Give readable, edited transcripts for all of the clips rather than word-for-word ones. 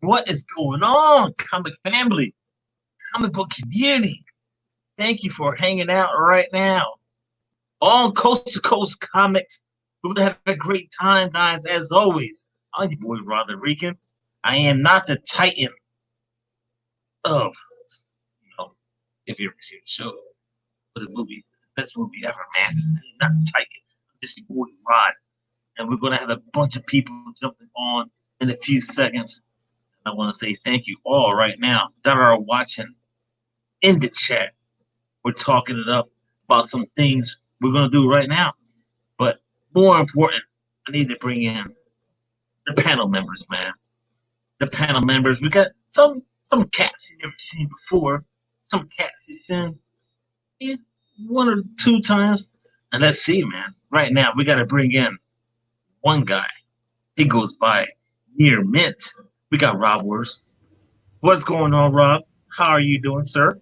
What is going on, comic family, comic book community? Thank you for hanging out right now on Coast to Coast Comics. We're gonna have a great time, guys. As always, I'm your boy Rod the Rican. I am not the Titan of, if you ever seen the show, but the movie, the best movie ever, man. I'm not the Titan. I'm just your boy Rod, and we're gonna have a bunch of people jumping on in a few seconds. I want to say thank you all right now that are watching in the chat. We're talking it up about some things we're going to do right now. But more important, I need to bring in the panel members, man. The panel members. We got some cats you never seen before. Some cats you seen one or two times. And let's see, man. Right now, we got to bring in one guy. He goes by Near Mint. We got Rob Worst. What's going on, Rob? How are you doing, sir?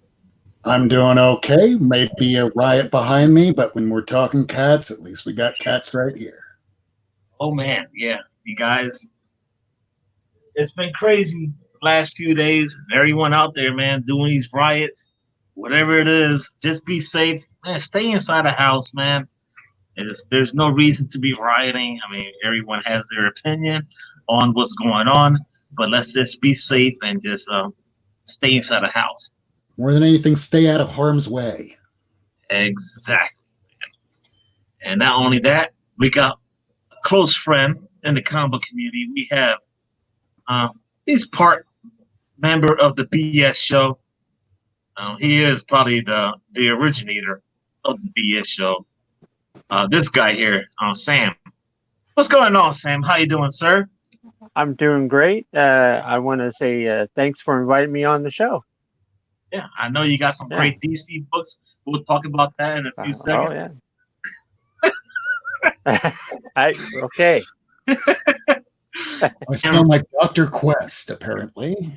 I'm doing okay. Maybe a riot behind me, but when we're talking cats, at least we got cats right here. Oh man, yeah, you guys, it's been crazy the last few days. Everyone out there, man, doing these riots, whatever it is, just be safe, man. Stay inside the house, man. There's no reason to be rioting. I mean, everyone has their opinion on what's going on, but let's just be safe and just stay inside the house. More than anything, stay out of harm's way. Exactly. And not only that, we got a close friend in the comic book community. We have he's part member of the BS show. He is probably the originator of the BS show. This guy here, Sam. What's going on, Sam? How you doing, sir? I'm doing great. I want to say thanks for inviting me on the show. Yeah, I know you got some great DC books. We'll talk about that in a few seconds. Oh yeah. Okay. I sound like Dr. Quest, apparently.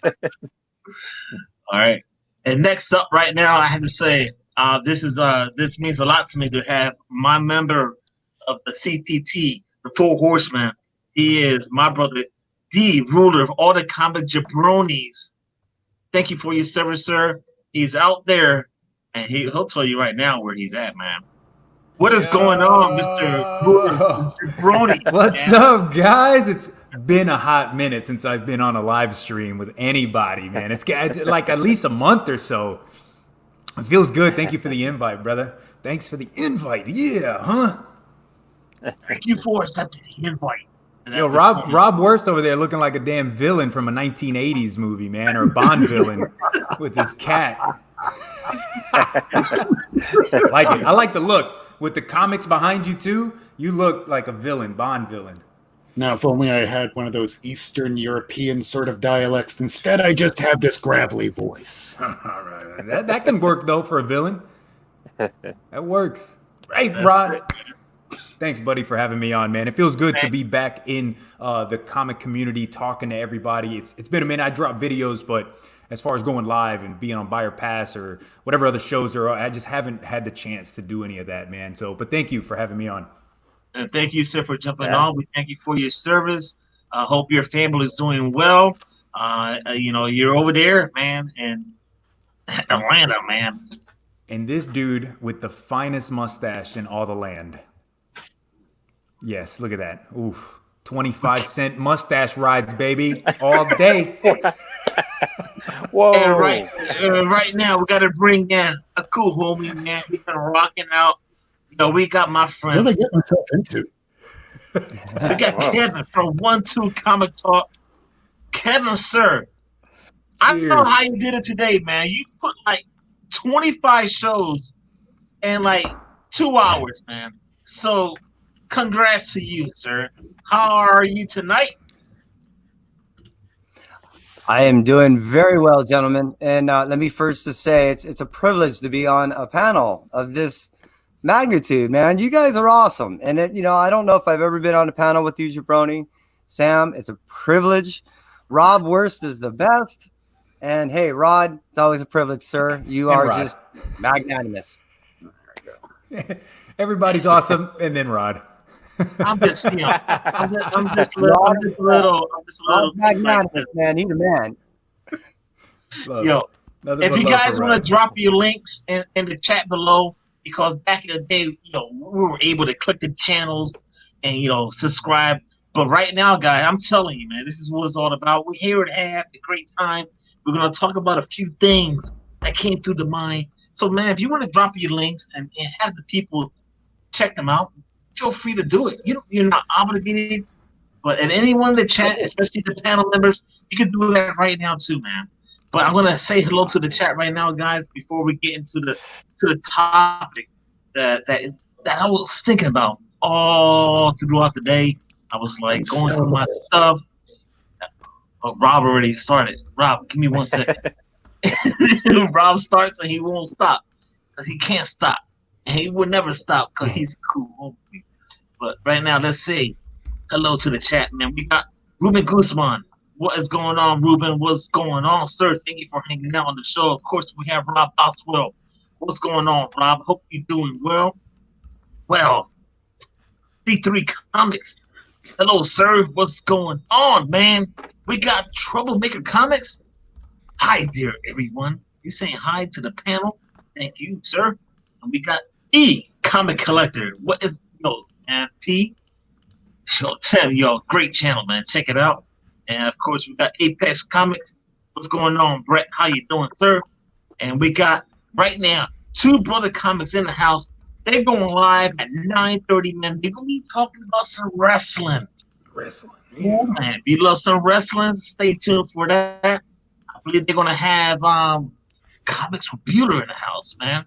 All right. And next up right now, I have to say, this means a lot to me to have my member of the CTT, the Four Horsemen. He is my brother, the ruler of all the comic jabronis. Thank you for your service, sir. He's out there, and he'll tell you right now where he's at, man. What is going on, Mr. Jabroni? What's up, guys? It's been a hot minute since I've been on a live stream with anybody, man. It's like at least a month or so. It feels good. Thank you for the invite, brother. Thanks for the invite. Yeah, huh? Thank you for accepting the invite. Yo, Rob Worst over there looking like a damn villain from a 1980s movie, man, or a Bond villain with his cat. I like the look. With the comics behind you, too, you look like a villain, Bond villain. Now, if only I had one of those Eastern European sort of dialects. Instead, I just have this gravelly voice. All right. That can work, though, for a villain. That works. Hey, Rod. Thanks, buddy, for having me on, man. It feels good to be back in the comic community, talking to everybody. It's been a minute. I drop videos, but as far as going live and being on Buyer Pass or whatever other shows are, I just haven't had the chance to do any of that, man. But thank you for having me on. And thank you, sir, for jumping on. We thank you for your service. I hope your family is doing well. You're over there, man, in Atlanta, man. And this dude with the finest mustache in all the land. Yes, look at that. Oof. 25-cent mustache rides, baby, all day. Whoa. And right now, we got to bring in a cool homie, man. We've been rocking out. We got my friend. What did I get myself into? We got Kevin from 1-2 Comic Talk. Kevin, sir, I don't know how you did it today, man. You put like 25 shows in like 2 hours, man. So congrats to you, sir. How are you tonight? I am doing very well, gentlemen. And let me first just say it's a privilege to be on a panel of this magnitude, man. You guys are awesome. And I don't know if I've ever been on a panel with you, Jabroni. Sam, it's a privilege. Rob Worst is the best. And hey, Rod, it's always a privilege, sir. You are just magnanimous. Everybody's awesome. And then Rod. I'm just, I'm just a little, thing like Magnanimous, this. man. He's a man. Love. Yo, Nothing if but you love guys for want to Rod. drop your links in the chat below, because back in the day, we were able to click the channels and subscribe. But right now, guys, I'm telling you, man, this is what it's all about. We're here to have a great time. We're gonna talk about a few things that came through the mind. So, man, if you want to drop your links and have the people check them out, feel free to do it. You're not obligated, but and anyone in the chat, especially the panel members, you can do that right now too, man. But I'm gonna say hello to the chat right now, guys, before we get into the topic that I was thinking about all throughout the day. I was like going through my stuff. Oh, Rob already started. Rob, give me 1 second. Rob starts and he won't stop because he can't stop, and he will never stop because he's cool. But right now, let's say hello to the chat, man. We got Ruben Guzman. What is going on, Ruben? What's going on, sir? Thank you for hanging out on the show. Of course, we have Rob Boswell. What's going on, Rob? Hope you're doing well. Well, C3 Comics. Hello, sir. What's going on, man? We got Troublemaker Comics. Hi there, everyone. He's saying hi to the panel. Thank you, sir. And we got E Comic Collector. What is man? T. Yo, Tim, great channel, man. Check it out. And of course, we got Apex Comics. What's going on, Brett? How you doing, sir? And we got right now Two Brother Comics in the house. They're going live at 9:30, man. They're gonna be talking about some wrestling. Yeah, man. If you love some wrestling, stay tuned for that. I believe they're gonna have Comics with Bueller in the house, man.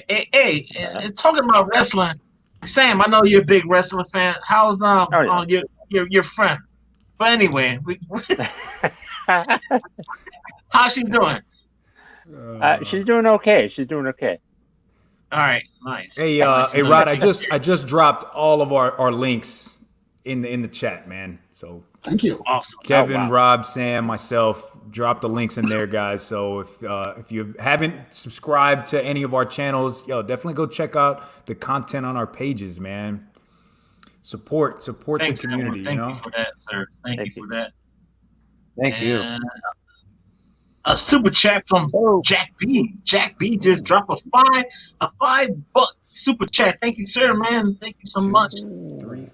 Hey, and talking about wrestling, Sam, I know you're a big wrestling fan. How's your friend? But anyway, how's she doing? She's doing okay. She's doing okay. All right, nice. Hey, Nice. hey, Rod, I just dropped all of our links in the chat, man. So Thank you. Awesome. Kevin, wow. Rob, Sam, myself, drop the links in there, guys. So if you haven't subscribed to any of our channels, definitely go check out the content on our pages, man. Support Thanks, the community. Thank you for that, sir. Thank you for that. Thank you. A super chat from Jack B. Jack B just dropped a $5 super chat. Thank you, sir, man. Thank you so much.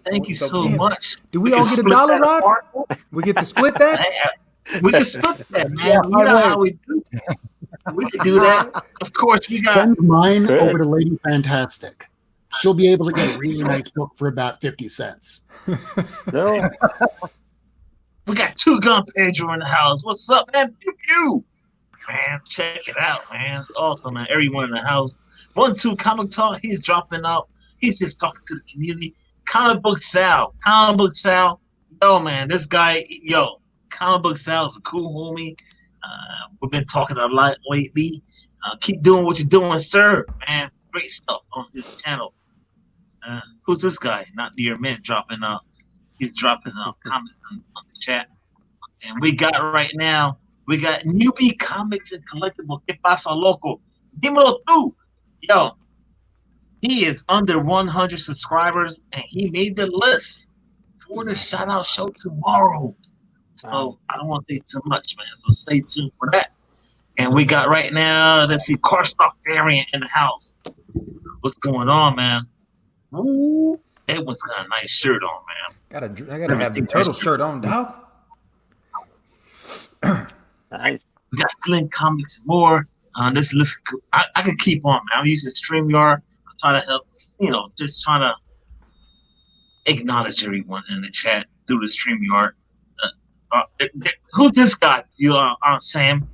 Thank you so much. Do we all get a dollar, Rod? We get to split that? We can split that, man. You know how we do. We can do that. Of course, we got Send mine over to Lady Fantastic. She'll be able to get a really nice book for about 50 cents. No. we got Two Gun Pedro in the house. What's up, man? Pew pew. Man, check it out, man. Awesome, man. Everyone in the house. 1-2 Comic Talk. He's dropping out. He's just talking to the community. Comic Book Sal. Yo, man, this guy, Comic Book Sal is a cool homie. We've been talking a lot lately. Keep doing what you're doing, sir. Man, great stuff on this channel. Who's this guy? Not Dear Man dropping out. He's dropping comments on the chat. And we got right now, we got Newbie Comics and Collectibles. Que pasa, loco? Dímelo tú. Yo, he is under 100 subscribers, and he made the list for the shout-out show tomorrow. So I don't want to say too much, man. So stay tuned for that. And we got right now, let's see, Car Stock Variant in the house. What's going on, man? Ooh, Edwin's got a nice shirt on, man. I gotta have the turtle shirt on, dog. Nice. We got Slim Comics and more. This list, I could keep on, man. I'm using StreamYard. I'm trying to help, just trying to acknowledge everyone in the chat through the StreamYard. Who's this guy? You Sam?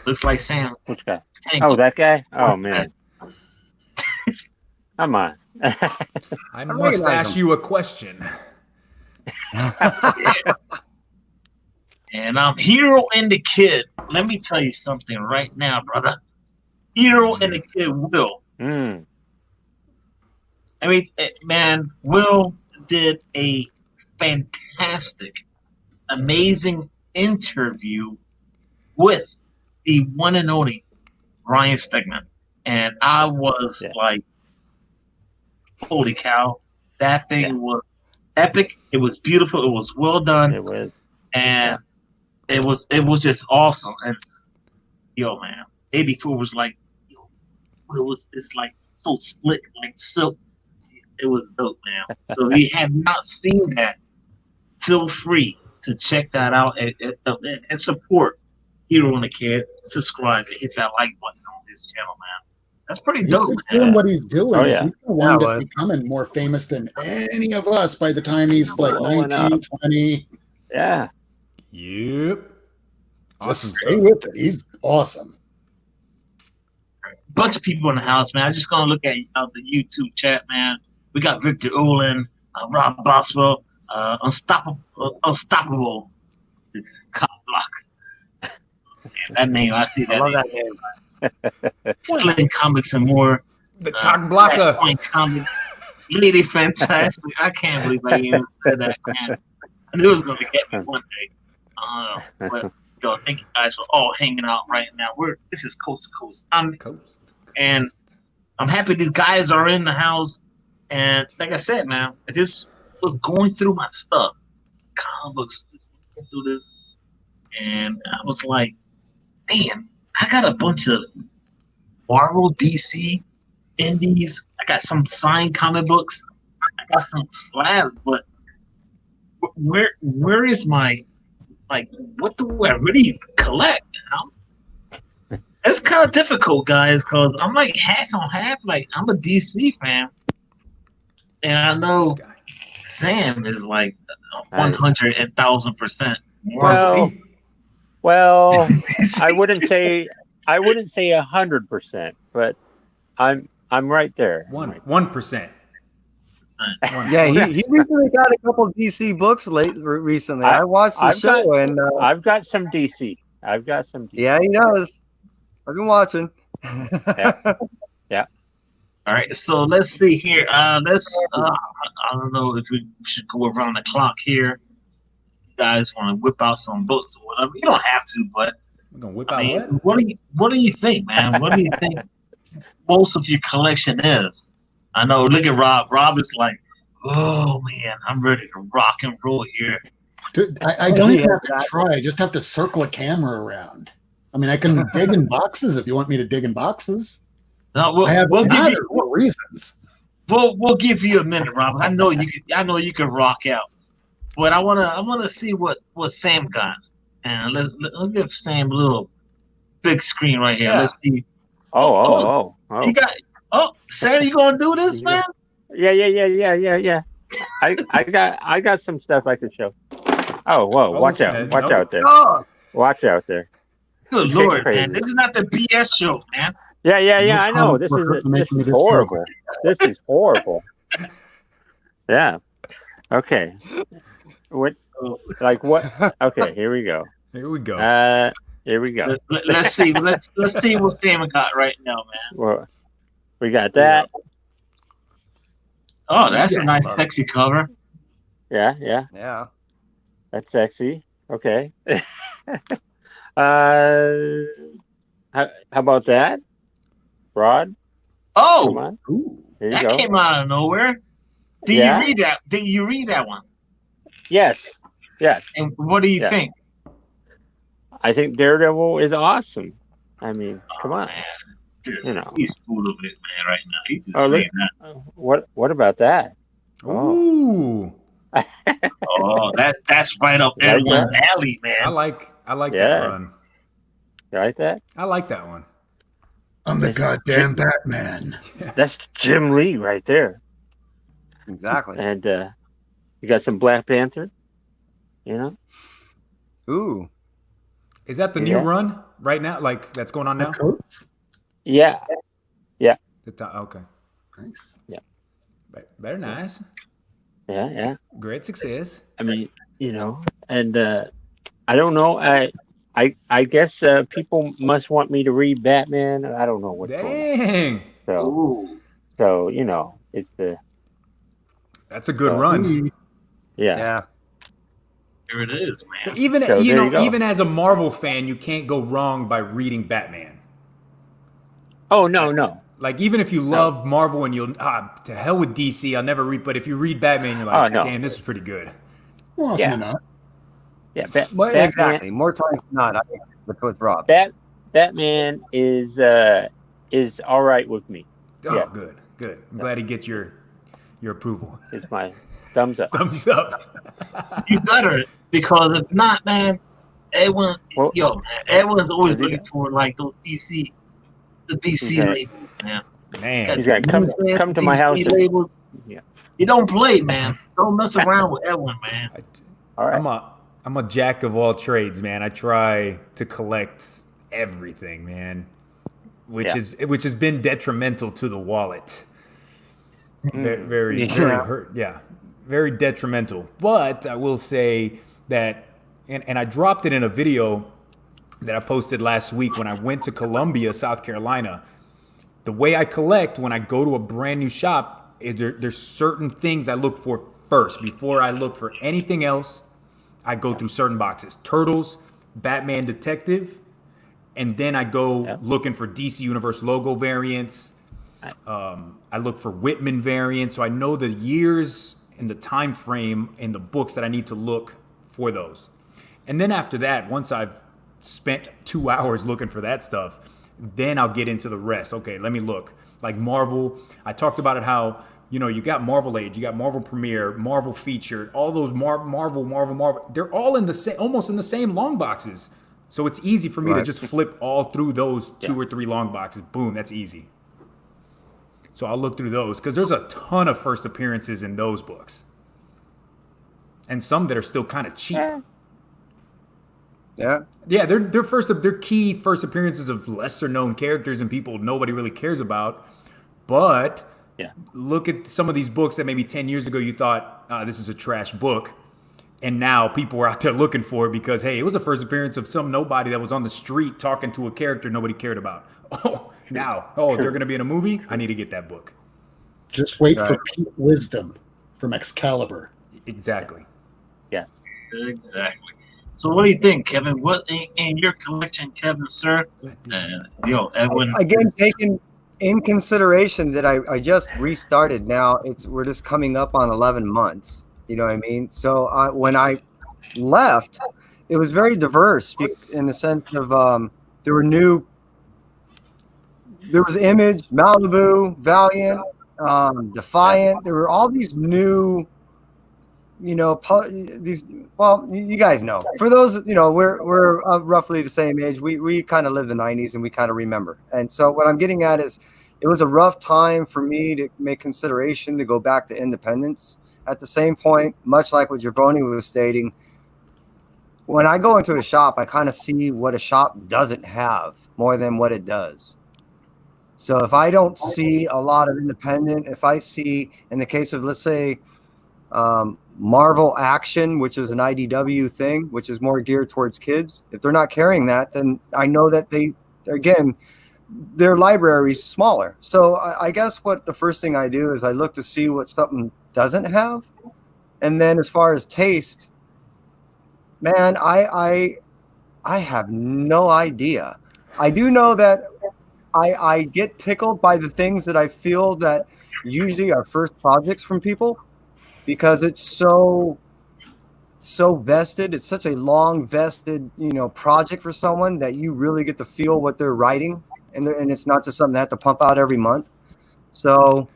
Looks like Sam. Which guy? Tangle. Oh, that guy? Oh, man. Come on. I must ask you a question. Yeah. And I'm Hero and the Kid. Let me tell you something right now, brother. Hero and the Kid Will. Mm. I mean, man, Will did a fantastic, amazing interview with the one and only Ryan Stegman. And I was like, holy cow. That thing was epic. It was beautiful. It was well done. It was. And it was just awesome. And yo, man, 84 was like, yo, it's like so slick, like silk. It was dope, man. So if you have not seen that, feel free to check that out and support Hero and the Kid. Subscribe and hit that like button on this channel, man. That's pretty He dope. keeps doing what he's doing. Oh, yeah. He's gonna wind Yeah, up becoming more famous than any of us by the time he's like Growing 19, up. 20. Yeah. Yep. Awesome Just stay stuff. with it. He's awesome. Bunch of people in the house, man. I'm just gonna look at the YouTube chat, man. We got Victor Olin, Rob Boswell, Unstoppable, Cop Block. Man, that name, I see I love that that name. name. Sling Comics and more. The cock blocker. Flashpoint Comics, Lady Fantastic. I can't believe I even said that, man. I knew it was gonna get me one day. But yo, thank you guys for all hanging out right now. This is Coast to Coast Comics, and I'm happy these guys are in the house. And like I said, man, I just was going through my stuff, comic books, just going through this, and I was like, man, I got a bunch of Marvel, DC, Indies. I got some signed comic books. I got some slabs, but where is my, like, what do I really collect? It's kind of difficult, guys, because I'm like half on half. Like, I'm a DC fan, and I know Sam is like 100,000% more. Well, I wouldn't say 100%, but I'm right there. 1%. Yeah, he recently got a couple of DC books recently. I watched the show, and I've got some DC. Yeah, he knows. I've been watching. Yeah. All right, so let's see here. I don't know if we should go around the clock here. You guys want to whip out some books or whatever? You don't have to, but We're gonna whip out what do you think, man? What do you think most of your collection is? I know. Look at Rob. Rob is like, oh man, I'm ready to rock and roll here. Dude, I don't even have to try. I just have to circle a camera around. I mean, I can dig in boxes if you want me to dig in boxes. No, I have we'll give you reasons. we'll give you a minute, Rob. I know you can rock out, but I wanna see what Sam got, and let's give Sam a little big screen right here. Yeah. Let's see. Oh. You got. Oh, Sam, you gonna do this, man? Yeah. I got some stuff I can show. Oh, whoa! Watch out! Snap. Watch out there! Oh, Watch out there! Good Getting lord, crazy. man! This is not the BS show, man. Yeah. I know this is horrible. This is horrible. Yeah. Okay. What? Like what? Okay. Here we go. Here we go. Here we go. Let's see. Let's see what Sam got right now, man. Well, we got that. Oh, that's a nice, sexy cover. Yeah. yeah. That's sexy. Okay. How about that? Rod? Come Oh, on. Ooh. Here you that go. came out of nowhere. Did Yeah. you read that? Did you read that one? Yes. And what do you Yeah. think? I think Daredevil is awesome. I mean, come on. Man, dude, You know. he's full of it, man. Right now, he's just Oh, look. saying that. What about that? Ooh. Oh, that's right up Like Edwin's that? alley, man. I like Yeah. that run. You like that? I like that one. I'm the goddamn Batman. That's Jim Lee right there. Exactly. And you got some Black Panther. You know? Ooh. Is that the new run right now? Like that's going on now? Coats? Yeah. Okay. Nice. Very nice. Yeah. Great success. I mean, you know, and I don't know. I guess people must want me to read Batman. I don't know what's going on. Dang. Ooh. So you know, it's the That's a good run. Yeah. Here it is, man. But even So there you go. even as a Marvel fan, you can't go wrong by reading Batman. Oh no. Like, even if you love Marvel and you'll to hell with DC, I'll never read. But if you read Batman, you're like, damn, this is pretty good. More often than not. Yeah, exactly. More times than not, I think with Rob. Batman is all right with me. Oh, good. I'm glad he gets your approval. It's my thumbs up. Thumbs up. You better, because if not, man, everyone's always looking for like those DC labels, man. He's got to come to my house. Labels. Yeah. You don't play, man. Don't mess around with Edwin, man. All right. I'm a jack of all trades, man. I try to collect everything, man, which has been detrimental to the wallet. Very hurt. Yeah, very detrimental. But I will say that, and I dropped it in a video that I posted last week when I went to Columbia, South Carolina. The way I collect when I go to a brand new shop, there's certain things I look for first. Before I look for anything else, I go through certain boxes. Turtles, Batman Detective, and then I go looking for DC Universe logo variants. I look for Whitman variants, so I know the years and the time frame in the books that I need to look for those. And then after that, once I've spent 2 hours looking for that stuff, then I'll get into the rest. Okay, let me look. Like Marvel, I talked about it how, you got Marvel Age, you got Marvel Premiere, Marvel Featured, all those Marvel. They're all in the same, almost in the same long boxes. So it's easy for me to just flip all through those 2 or 3 long boxes. Boom, that's easy. So I'll look through those because there's a ton of first appearances in those books. And some that are still kind of cheap. Yeah. Yeah, they're key first appearances of lesser known characters and people nobody really cares about. But look at some of these books that maybe 10 years ago you thought this is a trash book. And now people are out there looking for it because, hey, it was a first appearance of some nobody that was on the street talking to a character nobody cared about. They're going to be in a movie? I need to get that book. Just wait for Pete Wisdom from Excalibur. Exactly. Yeah. Exactly. So what do you think, Kevin? What in your collection, Kevin, sir? Edwin. Again, taking in consideration that I just restarted now, we're just coming up on 11 months. You know what I mean? So when I left, it was very diverse in the sense of there was Image, Malibu, Valiant, Defiant. There were all these new, you guys know. For those, we're roughly the same age. We kind of live the 90s and we kind of remember. And so what I'm getting at is it was a rough time for me to make consideration to go back to independence. At the same point, much like what Giovanni was stating, when I go into a shop, I kind of see what a shop doesn't have more than what it does. So if I don't see a lot of independent, if I see, in the case of, let's say, Marvel Action, which is an IDW thing, which is more geared towards kids, if they're not carrying that, then I know that their library's smaller. So I guess what the first thing I do is I look to see what something doesn't have. And then as far as taste, man, I have no idea. I do know that I get tickled by the things that I feel that usually are first projects from people because it's so vested. It's such a long vested, project for someone that you really get to feel what they're writing. And it's not just something they have to pump out every month. So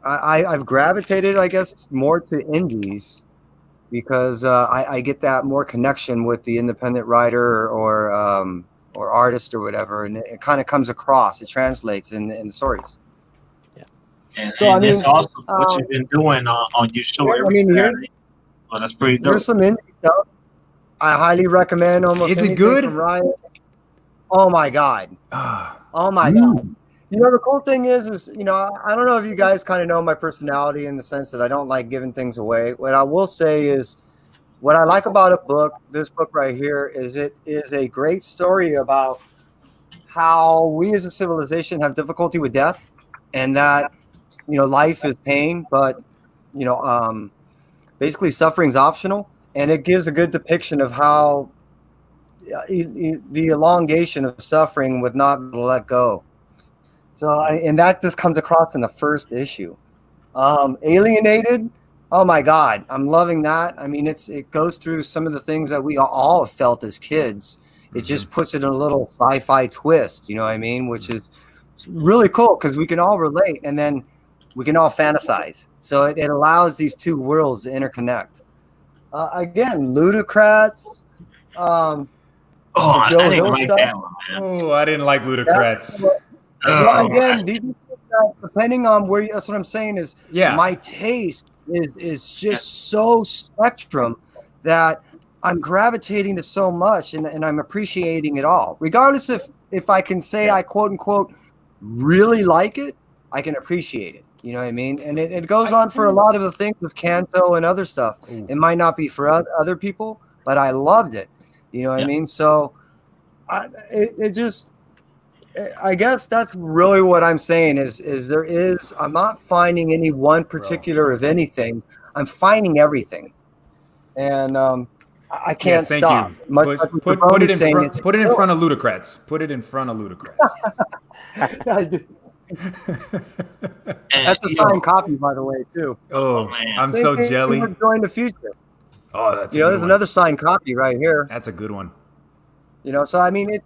I've gravitated, I guess, more to indies because I get that more connection with the independent writer or artist or whatever, and it kind of comes across. It translates in the stories. Yeah, and it's awesome what you've been doing on your show every Saturday. So that's pretty dope. There's some indie stuff I highly recommend. Almost is it good? From Ryan. Oh my god! Oh my god! The cool thing is I don't know if you guys kind of know my personality in the sense that I don't like giving things away. What I will say is, what I like about this book right here, is it is a great story about how we as a civilization have difficulty with death, and that life is pain, but basically suffering's optional, and it gives a good depiction of how the elongation of suffering with not being let go. So, and that just comes across in the first issue. Alienated. Oh my God, I'm loving that. I mean, it goes through some of the things that we all have felt as kids. It just puts it in a little sci-fi twist, you know what I mean? Which is really cool because we can all relate, and then we can all fantasize. So it allows these two worlds to interconnect. Again, Ludocrats. Oh, I didn't like stuff. that one, man. Oh, I didn't like Ludocrats. Well, again, these depending on where that's what I'm saying is my taste is just so spectrum that I'm gravitating to so much and I'm appreciating it all. Regardless if I can say I quote unquote really like it, I can appreciate it. You know what I mean? And it goes on for a lot of the things of Kanto and other stuff. Ooh. It might not be for other people, but I loved it. You know what I mean? So I guess that's really what I'm saying is I'm not finding any one particular of anything. I'm finding everything. And I can't stop. Put it in front. Put it in front of Ludocrats. Put it in front of Ludocrats. That's a signed copy, by the way, too. Oh, I'm so jelly. Join the future. Oh, that's there's another signed copy right here. That's a good one. So I mean,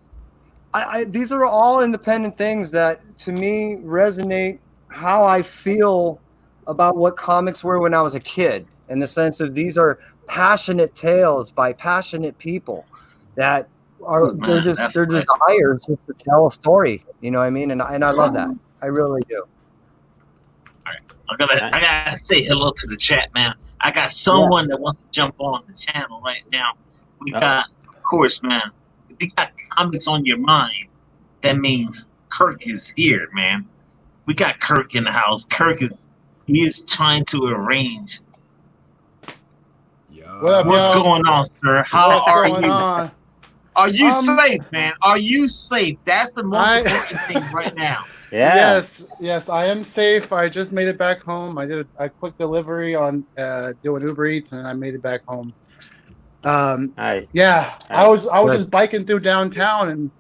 these are all independent things that to me resonate how I feel about what comics were when I was a kid, in the sense of these are passionate tales by passionate people that are their desire is just to tell a story. You know what I mean? And I love that. I really do. All right. I gotta say hello to the chat, man. I got someone that wants to jump on the channel right now. We got, of course, man. If you got comics on your mind, that means Kirk is here, man. We got Kirk in the house. He is trying to arrange. What's going on, sir? How are you? Are you safe, man? Are you safe? That's the most important thing right now. Yeah. Yes, I am safe. I just made it back home. I did a quick delivery on doing Uber Eats, and I made it back home. I was just biking through downtown, and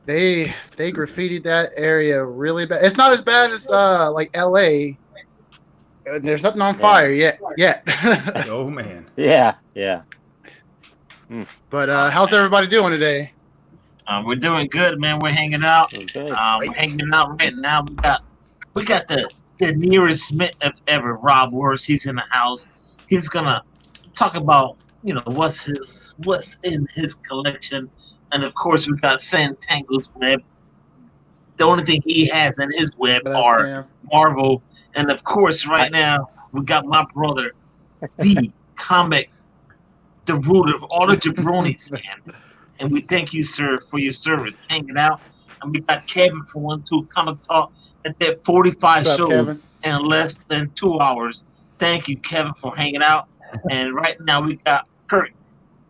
they graffitied that area really bad. It's not as bad as like LA. There's nothing on fire yet. Oh man. Yeah. But how's everybody doing today? We're doing good, man. We're hanging out. We're hanging out right now. We got the nearest Smith ever, Rob Wars. He's in the house. He's gonna talk about what's in his collection, and of course we got Santango's web. The only thing he has in his web are Marvel, and of course right now we got my brother, the comic, the root of all the jabronis, man. And we thank you, sir, for your service, hanging out. And we got Kevin from 1-2 Comic Talk that did 45 shows in less than 2 hours. Thank you, Kevin, for hanging out. And right now we got Kurt.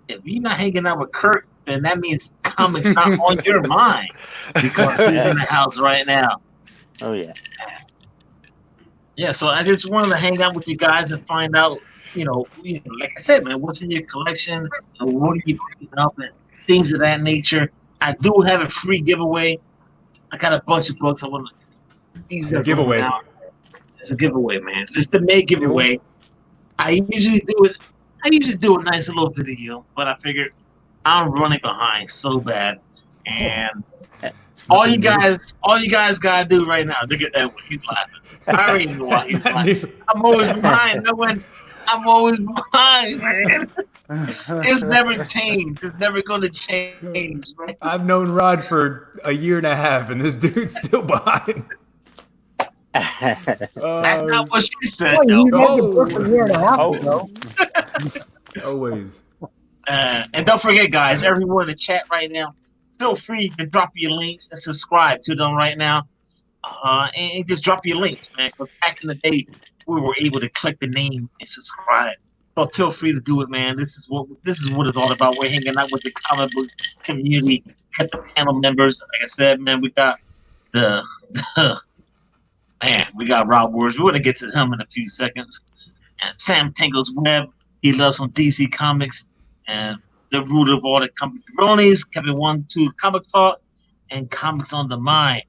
If you're not hanging out with Kurt, then that means comics not on your mind, because he's in the house right now. Oh yeah. Yeah. So I just wanted to hang out with you guys and find out, like I said, man, what's in your collection and what are you picking up and things of that nature. I do have a free giveaway. I got a bunch of books. I want to. These are giveaway. Out. It's a giveaway, man. Just the May giveaway. I usually do a nice little video, but I figured I'm running behind so bad, and all you guys gotta do right now. Look at that one. He's laughing. I already know why he's laughing. I'm always behind. I'm always behind, man. It's never changed. It's never going to change, right? I've known Rod for a year and a half, and this dude's still behind. That's not what she said. Always. And don't forget, guys, everyone in the chat right now, feel free to drop your links and subscribe to them right now. And just drop your links, man. Because back in the day, we were able to click the name and subscribe. But feel free to do it, man. This is what it's all about. We're hanging out with the comic book community, got the panel members. Like I said, man, we got we got Rob Wars. We're gonna get to him in a few seconds. And Sam Tangle's Web. He loves some DC comics. And the root of all the comic bronies, Kevin 1-2 Comic Talk, and Comics on the Mind.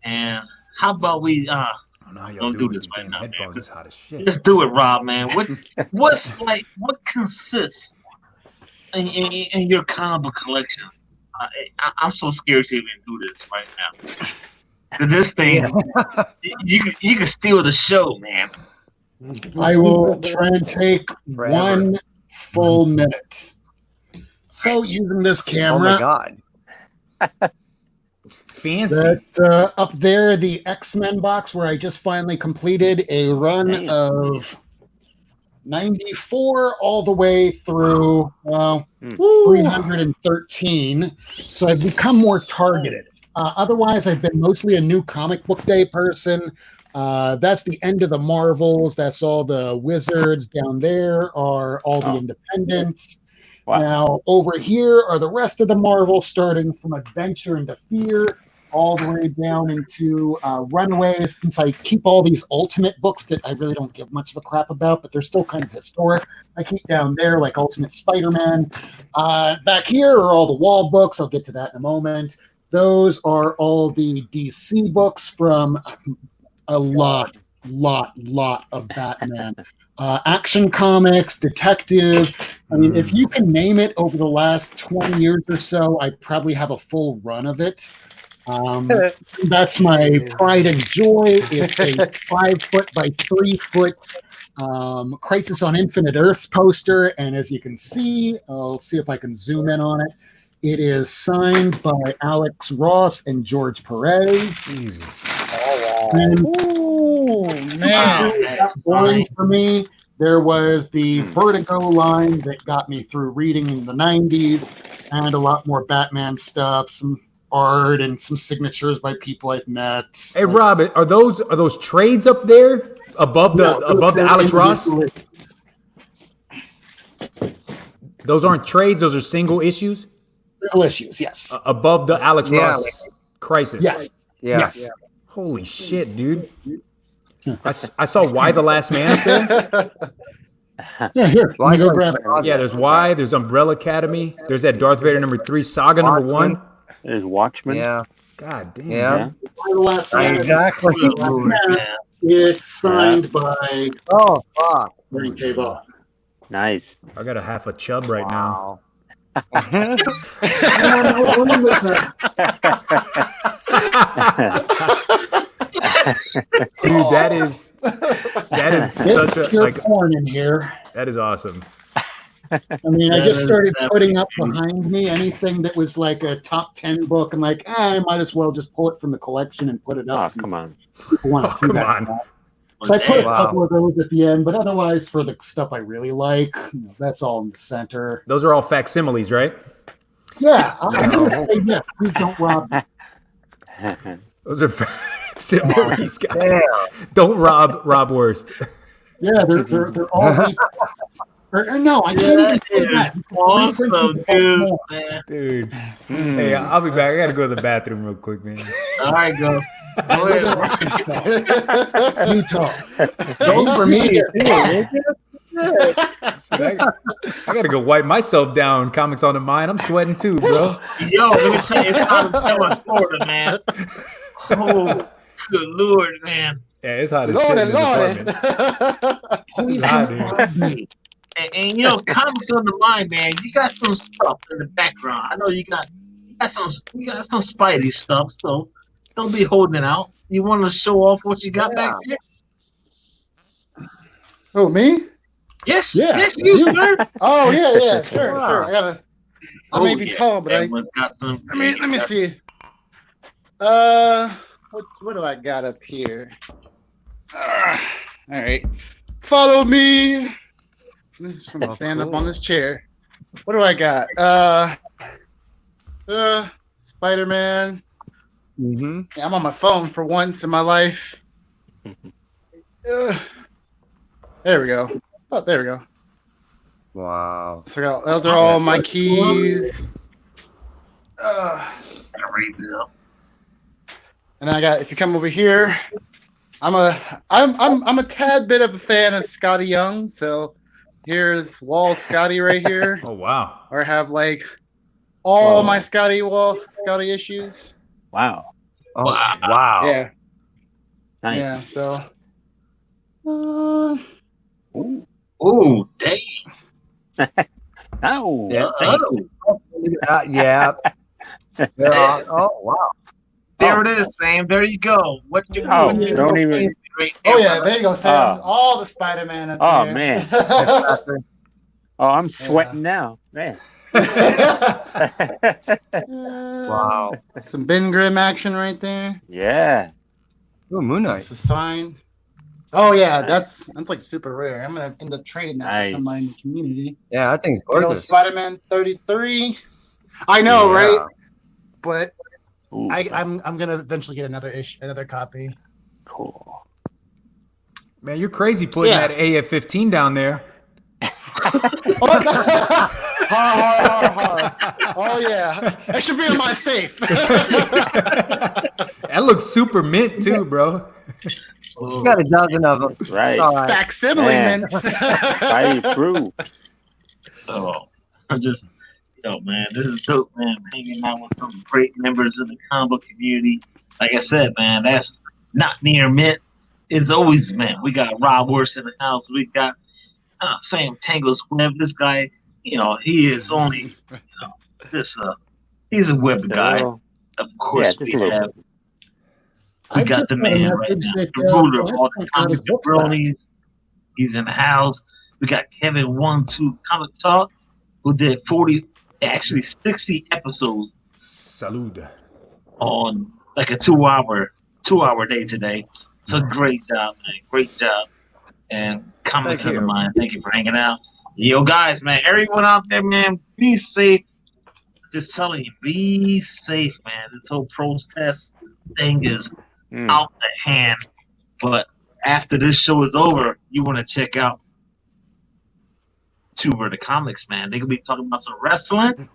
And how about we don't do this right now, headphones man. is hot as shit. Let's do it, Rob, man. What consists in your comic book collection? I'm so scared to even do this right now. This thing, you can steal the show, man. I will try and take one full minute. So using this camera. Oh my god. Fancy. That's up there, the X-Men box where I just finally completed a run of 94 all the way through 313. So I've become more targeted. Otherwise, I've been mostly a new comic book day person. That's the end of the Marvels. That's all the Wizards. Down there are all the Independents. Wow. Now, over here are the rest of the Marvels, starting from Adventure into Fear, all the way down into Runaways, since I keep all these Ultimate books that I really don't give much of a crap about, but they're still kind of historic. I keep down there, like Ultimate Spider-Man. Back here are all the Wall books. I'll get to that in a moment. Those are all the DC books from a lot of Batman. Action comics, detective. I mean, if you can name it over the last 20 years or so, I probably have a full run of it. That's my pride and joy. It's a 5 foot by 3 foot Crisis on Infinite Earths poster. And as you can see, I'll see if I can zoom in on it. It is signed by Alex Ross and George Perez. That's boring for me. There was the Vertigo line that got me through reading in the 90s, and a lot more Batman stuff, some art and some signatures by people I've met. Hey, Rob, are those trades up there above the Alex Ross? Those aren't trades; those are single issues. Single issues, yes. Above the Alex Ross Crisis. Yes. Holy shit, dude! I saw Y the Last Man up there. Yeah, here. Let me go grab it. Yeah, there's Y. There's Umbrella Academy. There's that Darth Vader #3 saga #1. There's Watchmen. Yeah. God damn. Yeah. Exactly. It's signed by Ray K. Ball. Nice. I got a half a chub right now. Dude, that is such a like porn in here. That is awesome. I mean, I just started putting up behind me anything that was like a top 10 book. I'm like, I might as well just pull it from the collection and put it up. Oh, come on. People want to see that. So I put a couple of those at the end, but otherwise, for the stuff I really like, that's all in the center. Those are all facsimiles, right? Yeah, I'm going to say yes. Please don't rob me. Those are facsimiles, guys. Yeah. Don't rob Worst. Yeah, they're all. No, I can't even say that. Awesome, dude. Hey, I'll be back. I gotta go to the bathroom real quick, man. All right, go. You talk. Don't for me. I gotta go wipe myself down. Comics on the Mind. I'm sweating too, bro. Yo, let me tell you, it's hot as hell in Florida, man. Oh, good Lord, man. Yeah, it's hot as shit in the apartment. And you know, Comics on the Mind, man. You got some stuff in the background. I know you got some Spidey stuff. So don't be holding it out. You want to show off what you got back there? Oh, me? Yes, yes, you, sir. Oh yeah, sure. I may be tall, but Everyone's got some. Let me see. What do I got up here? All right, follow me. This is gonna stand up on this chair. What do I got? Spider-Man. Mm-hmm. Yeah, I'm on my phone for once in my life. There we go. Oh, there we go. Wow. So those are all my keys. And I got. If you come over here, I'm a tad bit of a fan of Scotty Young. So here's Wall Scotty right here. Oh wow. Or have like all my Scotty issues. Wow. Oh, wow. Yeah. Nice. Yeah. So. Oh, dang. Oh. Yeah. Yeah. Oh wow. There it is, Sam. There you go. What you don't even. right Oh yeah, brother. there you go, Sam. All the Spider-Man up there. Man. I'm sweating now, man. Wow. Some Ben Grimm action right there. Yeah. Ooh, Moon Knight. That's a sign. Oh yeah, that's like super rare. I'm gonna end up trading that with somebody in the community. Yeah, I think it's gorgeous. Spider-Man 33. I know, right? But Ooh, I'm gonna eventually get another copy. Cool. Man, you're crazy putting that AF-15 down there. Hard. Oh yeah, that should be in my safe. That looks super mint too, bro. You got a dozen of them. Right. Facsimile, man. Right through. Oh, I'm just, man, this is dope, man. Hanging out with some great members of the combo community. Like I said, man, that's not near mint. It's always mint. We got Rob Worse in the house. We got Sam Tangles Web. This guy, he is only, he's a web guy. Of course, we got the man right now, the ruler of all the comic bronies. He's in the house. We got Kevin 1-2 Comic Talk, who did 60 episodes. Salud. On like a 2-hour day today. So great job, man. Great job. And comments of the mind. Thank you for hanging out. Yo, guys, man, everyone out there, man, be safe. Just telling you, be safe, man. This whole protest thing is out the hand. But after this show is over, you want to check out Tuber the Comics, man. They're going to be talking about some wrestling.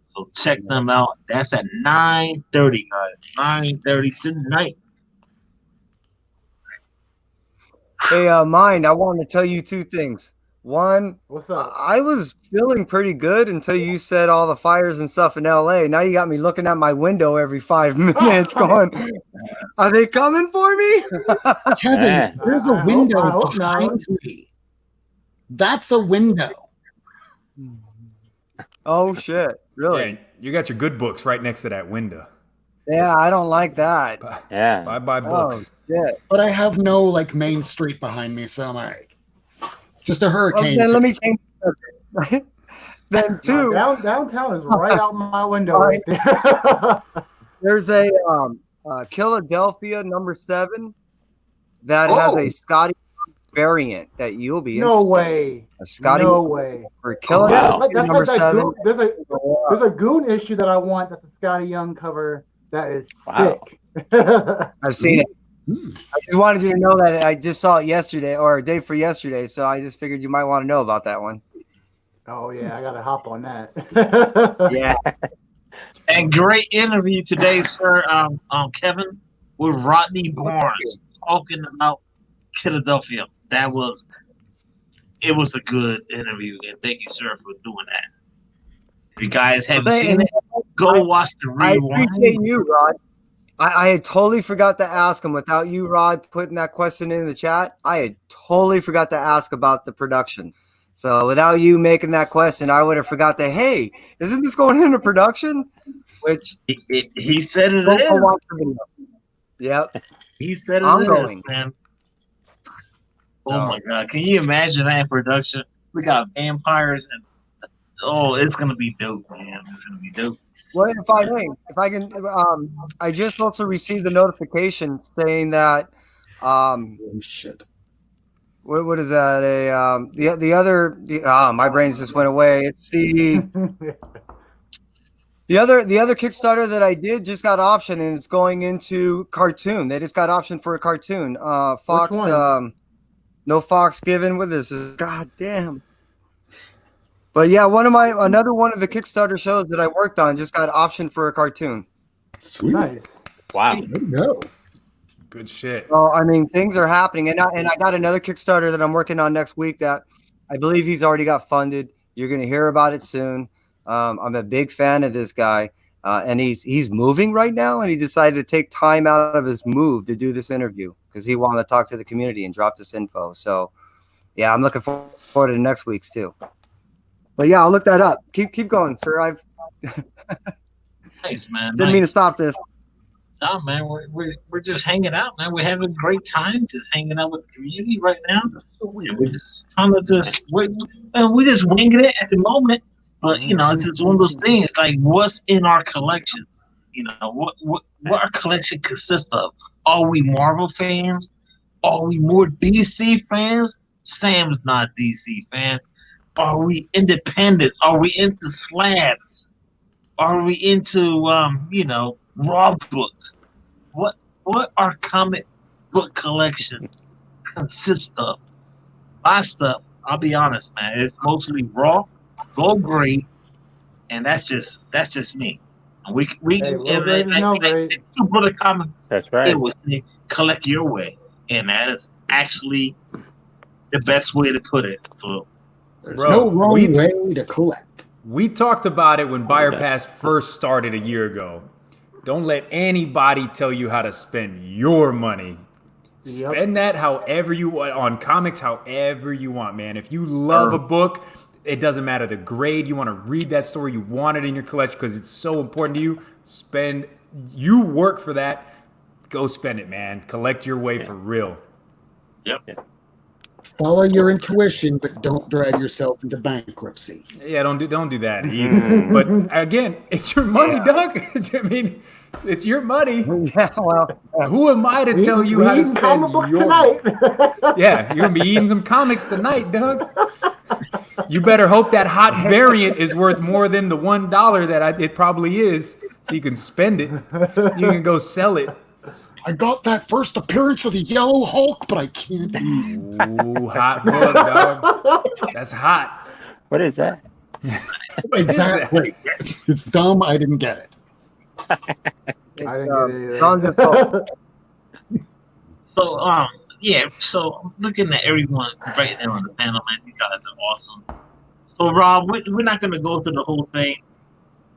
So check them out. That's at 9:30, guys. 9:30 tonight. Hey, Mind, I wanted to tell you two things. One, what's up? I was feeling pretty good until you said all the fires and stuff in LA. Now you got me looking at my window every 5 minutes going, are they coming for me? Kevin, there's a window behind me. That's a window. Oh, shit. Really? Yeah, you got your good books right next to that window. Yeah, I don't like that. Yeah. Bye books. Yeah. But I have no main street behind me, so I'm all right. Just a hurricane. Then let me change the subject. Then two. Downtown is right out my window right there. There's a Philadelphia #7 that has a Scotty variant that you'll be no interested way. In. A Scotty no way. For Philadelphia #7. There's a Goon issue that I want. That's a Scotty Young cover. That is sick. I've seen it. I just wanted you to know that I just saw it yesterday or a day for yesterday, so I just figured you might want to know about that one. Oh yeah, I gotta hop on that. Yeah. And great interview today, sir, Kevin, with Rodney Barnes talking about Philadelphia. It was a good interview, and thank you, sir, for doing that. If you guys haven't seen it, go watch the rewind. I appreciate you, Rod. I had totally forgot to ask him. Without you, Rod, putting that question in the chat, I had totally forgot to ask about the production. So without you making that question, I would have forgot that, hey, isn't this going into production? Which he said it is. Yep. He said it is, man. Oh my God. Can you imagine that in production? We got vampires and it's gonna be dope, man. It's gonna be dope. Well, if I can, I just also received a notification saying that, shit. What is that? My brains just went away. It's the other Kickstarter that I did just got optioned and it's going into cartoon. They just got optioned for a cartoon. Fox, no Fox given with this. God damn. But yeah, another one of the Kickstarter shows that I worked on just got optioned for a cartoon. Sweet. Nice. Wow. There you go. Good shit. So I mean, things are happening, and I got another Kickstarter that I'm working on next week that I believe he's already got funded. You're going to hear about it soon. I'm a big fan of this guy. and he's moving right now, and he decided to take time out of his move to do this interview because he wanted to talk to the community and drop this info. So, yeah, I'm looking forward to next week's too. But yeah, I'll look that up. Keep going, sir. I've nice, man. Didn't mean to stop this. No, man, we're just hanging out, man. We're having a great time just hanging out with the community right now. We're just trying to we're just winging it at the moment. But you know, it's just one of those things. Like, what's in our collection? You know, what our collection consists of? Are we Marvel fans? Are we more DC fans? Sam's not DC fan. Are we independents? Are we into slabs? Are we into raw books? What our comic book collection consists of? My stuff, I'll be honest, man, it's mostly raw, gold grade, and that's just me. And we Brother Comics. That's right. It was collect your way, and that is actually the best way to put it. So there's no wrong way to collect. We talked about it when Buyer Pass first started a year ago. Don't let anybody tell you how to spend your money. Yep. Spend that however you want on comics, however you want, man. If you love a book, it doesn't matter the grade. You want to read that story, you want it in your collection because it's so important to you. You work for that. Go spend it, man. Collect your way for real. Yep. Follow your intuition, but don't drag yourself into bankruptcy. Yeah, don't do that either. But again, it's your money, Doug. I mean, it's your money. Yeah, well, who am I to tell you how to spend comic books your tonight? Yeah, you're gonna be eating some comics tonight, Doug. You better hope that hot variant is worth more than the $1 that it probably is, so you can spend it. You can go sell it. I got that first appearance of the Yellow Hulk, but I can't. Ooh, hot book, dog. That's hot. What is that? Exactly. It's dumb. I didn't get it. I didn't get it. So I'm looking at everyone right there on the panel, man. These guys are awesome. So Rob, we're not going to go through the whole thing.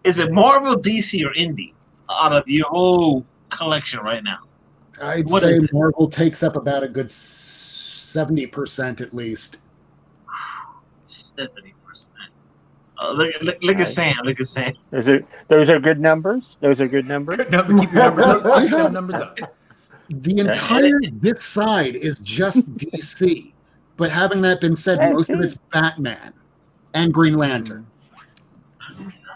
Is it Marvel, DC, or Indie out of your whole collection right now? I'd say Marvel takes up about a good 70% at least. 70%. Look at Sam. Look at Sam. Those are good numbers. Those are good numbers. Good number. Keep your numbers up. Keep your numbers up. The entire this side is just DC. But having that been said, most of it's Batman and Green Lantern.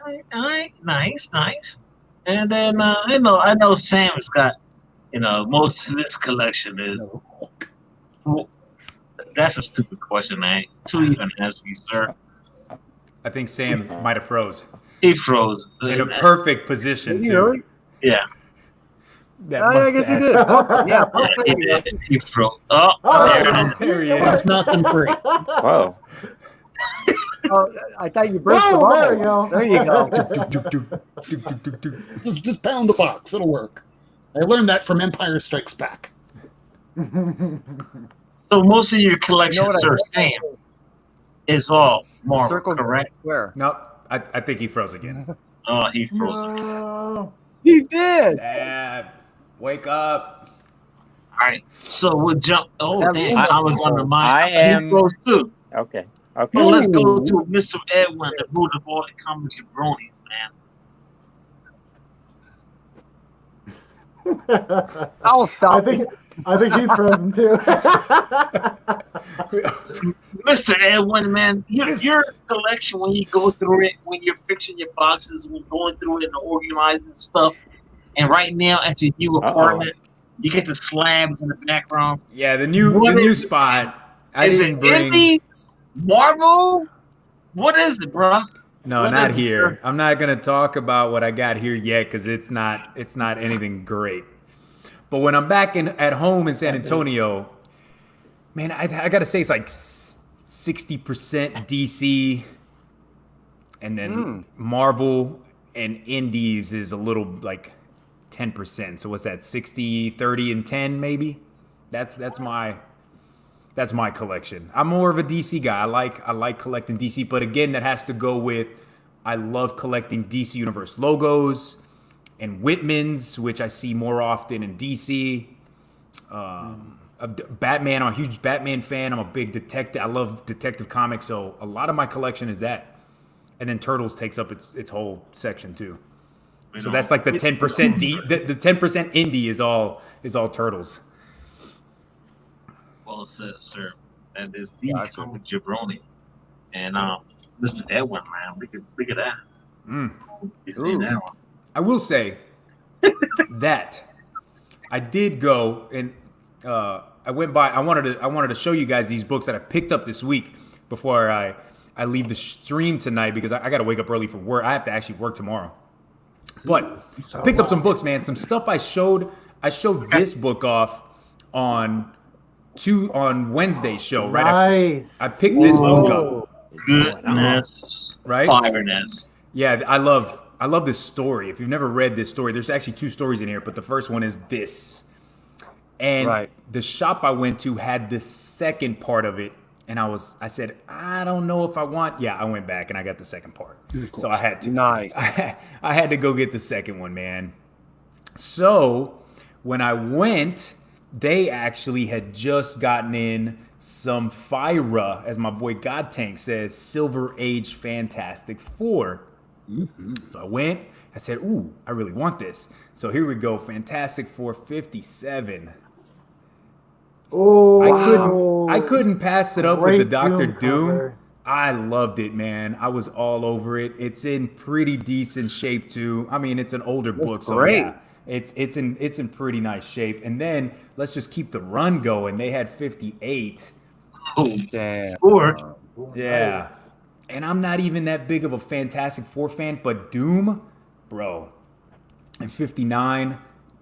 All right. Nice. And then I know Sam's got, most of this collection is. Well, that's a stupid question, man. To even ask you, sir. I think Sam might have froze. He froze in a perfect position too. Yeah. I guess he did. Yeah, he did. He froze. There he is. Let's knock them free. Whoa. I thought you broke the ball. There you go. Just pound the box. It'll work. I learned that from Empire Strikes Back. So most of your collection, sir, Sam, is all Marvel, circle, correct? Where? No, I think he froze again. Oh, he froze again. He did. Dad, wake up. All right. So we'll jump. Oh, damn. I was on the mind. He froze too. Okay. So let's go to Mr. Edwin, the root of all the comic jabronis, man. I'll stop. I think he's frozen too. Mr. Edwin, man, your collection, when you go through it, when you're fixing your boxes, when going through it and organizing stuff, and right now at your new apartment, you get the slabs in the background. Yeah, the new spot. I didn't bring Indie, Marvel. What is it, bro? No, not here. I'm not gonna talk about what I got here yet because it's not anything great. But when I'm back at home in San Antonio, man, I gotta say it's like 60% DC, and then Marvel and Indies is a little like 10%. So what's that? 60, 30, and 10 maybe? That's my collection. I'm more of a DC guy. I like collecting DC, but again, that has to go with I love collecting DC Universe logos. and Whitman's, which I see more often in DC. Batman, I'm a huge Batman fan. I'm a big detective. I love detective comics, so a lot of my collection is that. And then Turtles takes up its whole section too. So that's like the 10% the 10% indie is all Turtles. Well said, sir. And there's the comic jabroni. And Mr. Edwin, man, look at that. You see that one? I will say that I did go and I went by. I wanted to show you guys these books that I picked up this week before I leave the stream tonight because I got to wake up early for work. I have to actually work tomorrow. But picked up some books, man. Some stuff I showed this book off on Wednesday's show, right? Nice. I picked this book up. Goodness, right? Fireness. Yeah, I love this story. If you've never read this story, there's actually 2 stories in here, but the first one is this. And the shop I went to had the second part of it, and I said, I don't know if I want. Yeah, I went back and I got the second part. So I had to. Nice. I had to go get the second one, man. So when I went, they actually had just gotten in some Fira, as my boy God Tank says, Silver Age Fantastic Four. So I went, I said, ooh, I really want this. So here we go, Fantastic Four 57. Oh, I couldn't pass it up with the Doctor Doom Doom. cover. I loved it, man. I was all over it. It's in pretty decent shape too. I mean, it's an older book, so great. yeah, it's in pretty nice shape. And then let's just keep the run going. They had 58. Oh, Damn. Yeah. Nice. And I'm not even that big of a Fantastic Four fan, but Doom, bro. And 59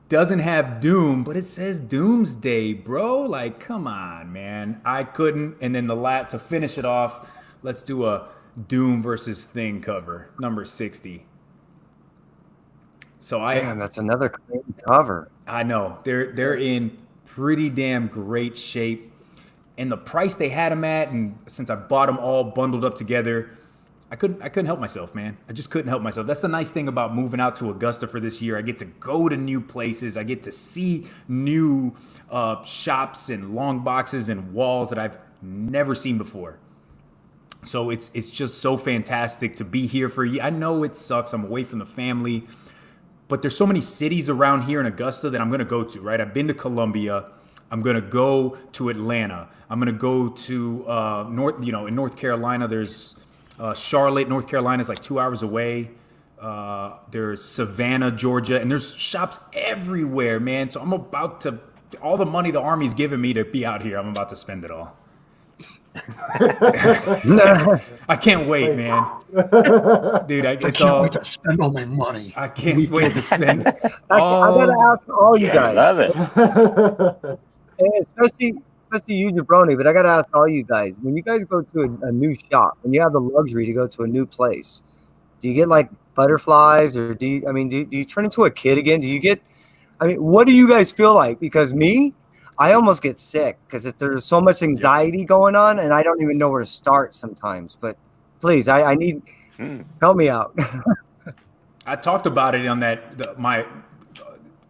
doesn't have Doom, but it says Doomsday, bro. Like, come on, man. I couldn't. And then to finish it off, let's do a Doom versus Thing cover, number 60. So Damn, that's another clean cover. I know they're in pretty damn great shape. And the price they had them at, and since I bought them all bundled up together, I couldn't help myself, man. I just couldn't help myself. That's the nice thing about moving out to Augusta for this year. I get to go to new places. I get to see new shops and long boxes and walls that I've never seen before. So it's just so fantastic to be here for you. I know it sucks. I'm away from the family, but there's so many cities around here in Augusta that I'm going to go to, right? I've been to Columbia. I'm going to go to Atlanta. I'm going to go to in North Carolina. There's Charlotte, North Carolina is like 2 hours away. There's Savannah, Georgia, and there's shops everywhere, man. So I'm about to, all the money the Army's giving me to be out here, I'm about to spend it all. I can't wait, man. Dude, I can't wait to spend all my money. I can't wait to spend I gotta ask all you guys. I love it. Especially you, Jabroni, but I gotta ask all you guys. When you guys go to a new shop, when you have the luxury to go to a new place, do you get like butterflies, or do you turn into a kid again? What do you guys feel like? Because I almost get sick because there's so much anxiety going on, and I don't even know where to start sometimes. But please, I need help me out. I talked about it on my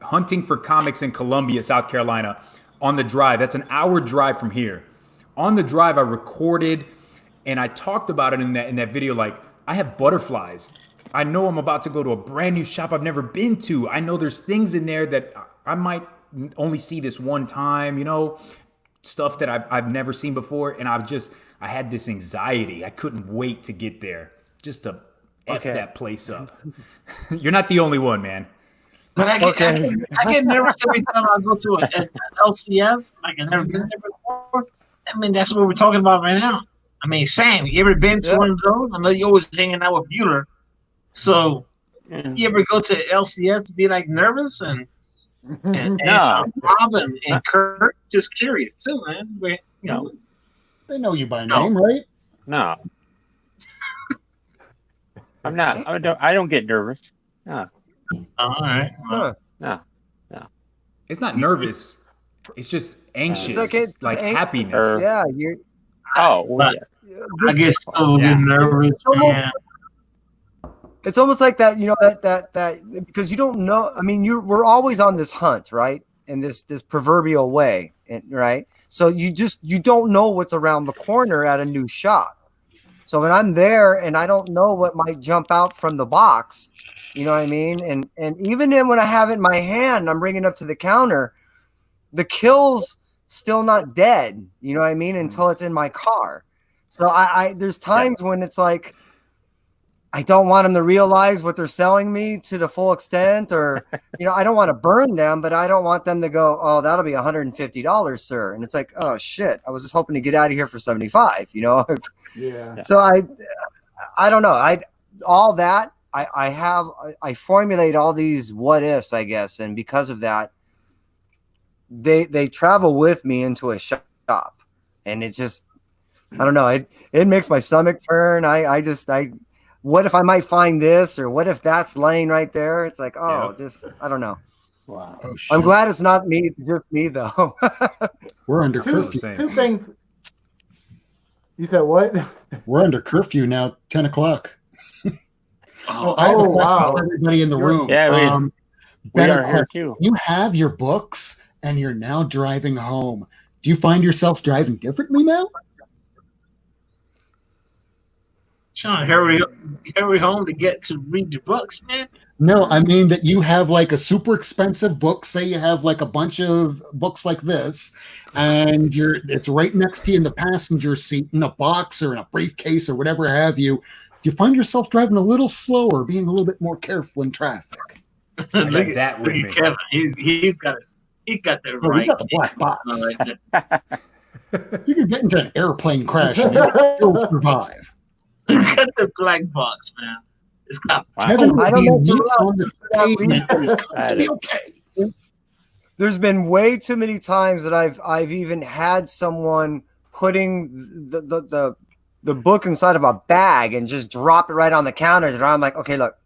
hunting for comics in Columbia, South Carolina, on the drive. That's an hour drive from here. On the drive, I recorded and I talked about it in that video. Like, I have butterflies. I know I'm about to go to a brand new shop I've never been to. I know there's things in there that I might only see this one time, stuff that I've never seen before. And I had this anxiety. I couldn't wait to get there just to F that place up. You're not the only one, man. But I get nervous every time I go to an LCS. Like, I've never been there before. I mean, that's what we're talking about right now. I mean, Sam, you ever been to one of those? I know you're always hanging out with Bueller. So, you ever go to LCS to be like nervous and Rob and Kurt? Just curious too, man. They know you by name, right? No, I'm not. I don't get nervous. No. All right. No. It's not nervous. It's just anxious, like happiness. Yeah, you're. I get so nervous, man. it's almost like that, you know, that because you don't know. I mean, we're always on this hunt, right? In this proverbial way, right? So you don't know what's around the corner at a new shop. So when I'm there and I don't know what might jump out from the box, you know what I mean? And even then when I have it in my hand, I'm bringing it up to the counter, the kill's still not dead, you know what I mean, until it's in my car. So I there's times when it's like I don't want them to realize what they're selling me to the full extent, or, you know, I don't want to burn them, but I don't want them to go, oh, that'll be $150, sir. And it's like, oh shit, I was just hoping to get out of here for 75, you know? Yeah. So I don't know. I formulate all these what ifs, I guess. And because of that, they travel with me into a shop, and it just, I don't know. It makes my stomach turn. What if I might find this, or what if that's laying right there? It's like, just, I don't know. Wow. Oh, I'm glad it's not me, just me though. We're under curfew. Two things. You said what? We're under curfew now, 10 o'clock. Oh, I have a question wow. for everybody in the room. Yeah, we are here too. You have your books and you're now driving home. Do you find yourself driving differently now? Sean, hurry home to get to read your books, man. No, I mean that you have like a super expensive book. Say you have like a bunch of books like this, and it's right next to you in the passenger seat in a box or in a briefcase or whatever have you. Do you find yourself driving a little slower, being a little bit more careful in traffic? I got that with me. Kevin, he got that Oh, right. you got the black box. Right. You can get into an airplane crash and you still survive. Got the black box, man. It's got Kevin, I don't know if on the pavement is going to be okay. There's been way too many times that I've even had someone putting the book inside of a bag and just drop it right on the counter. And I'm like, okay, look,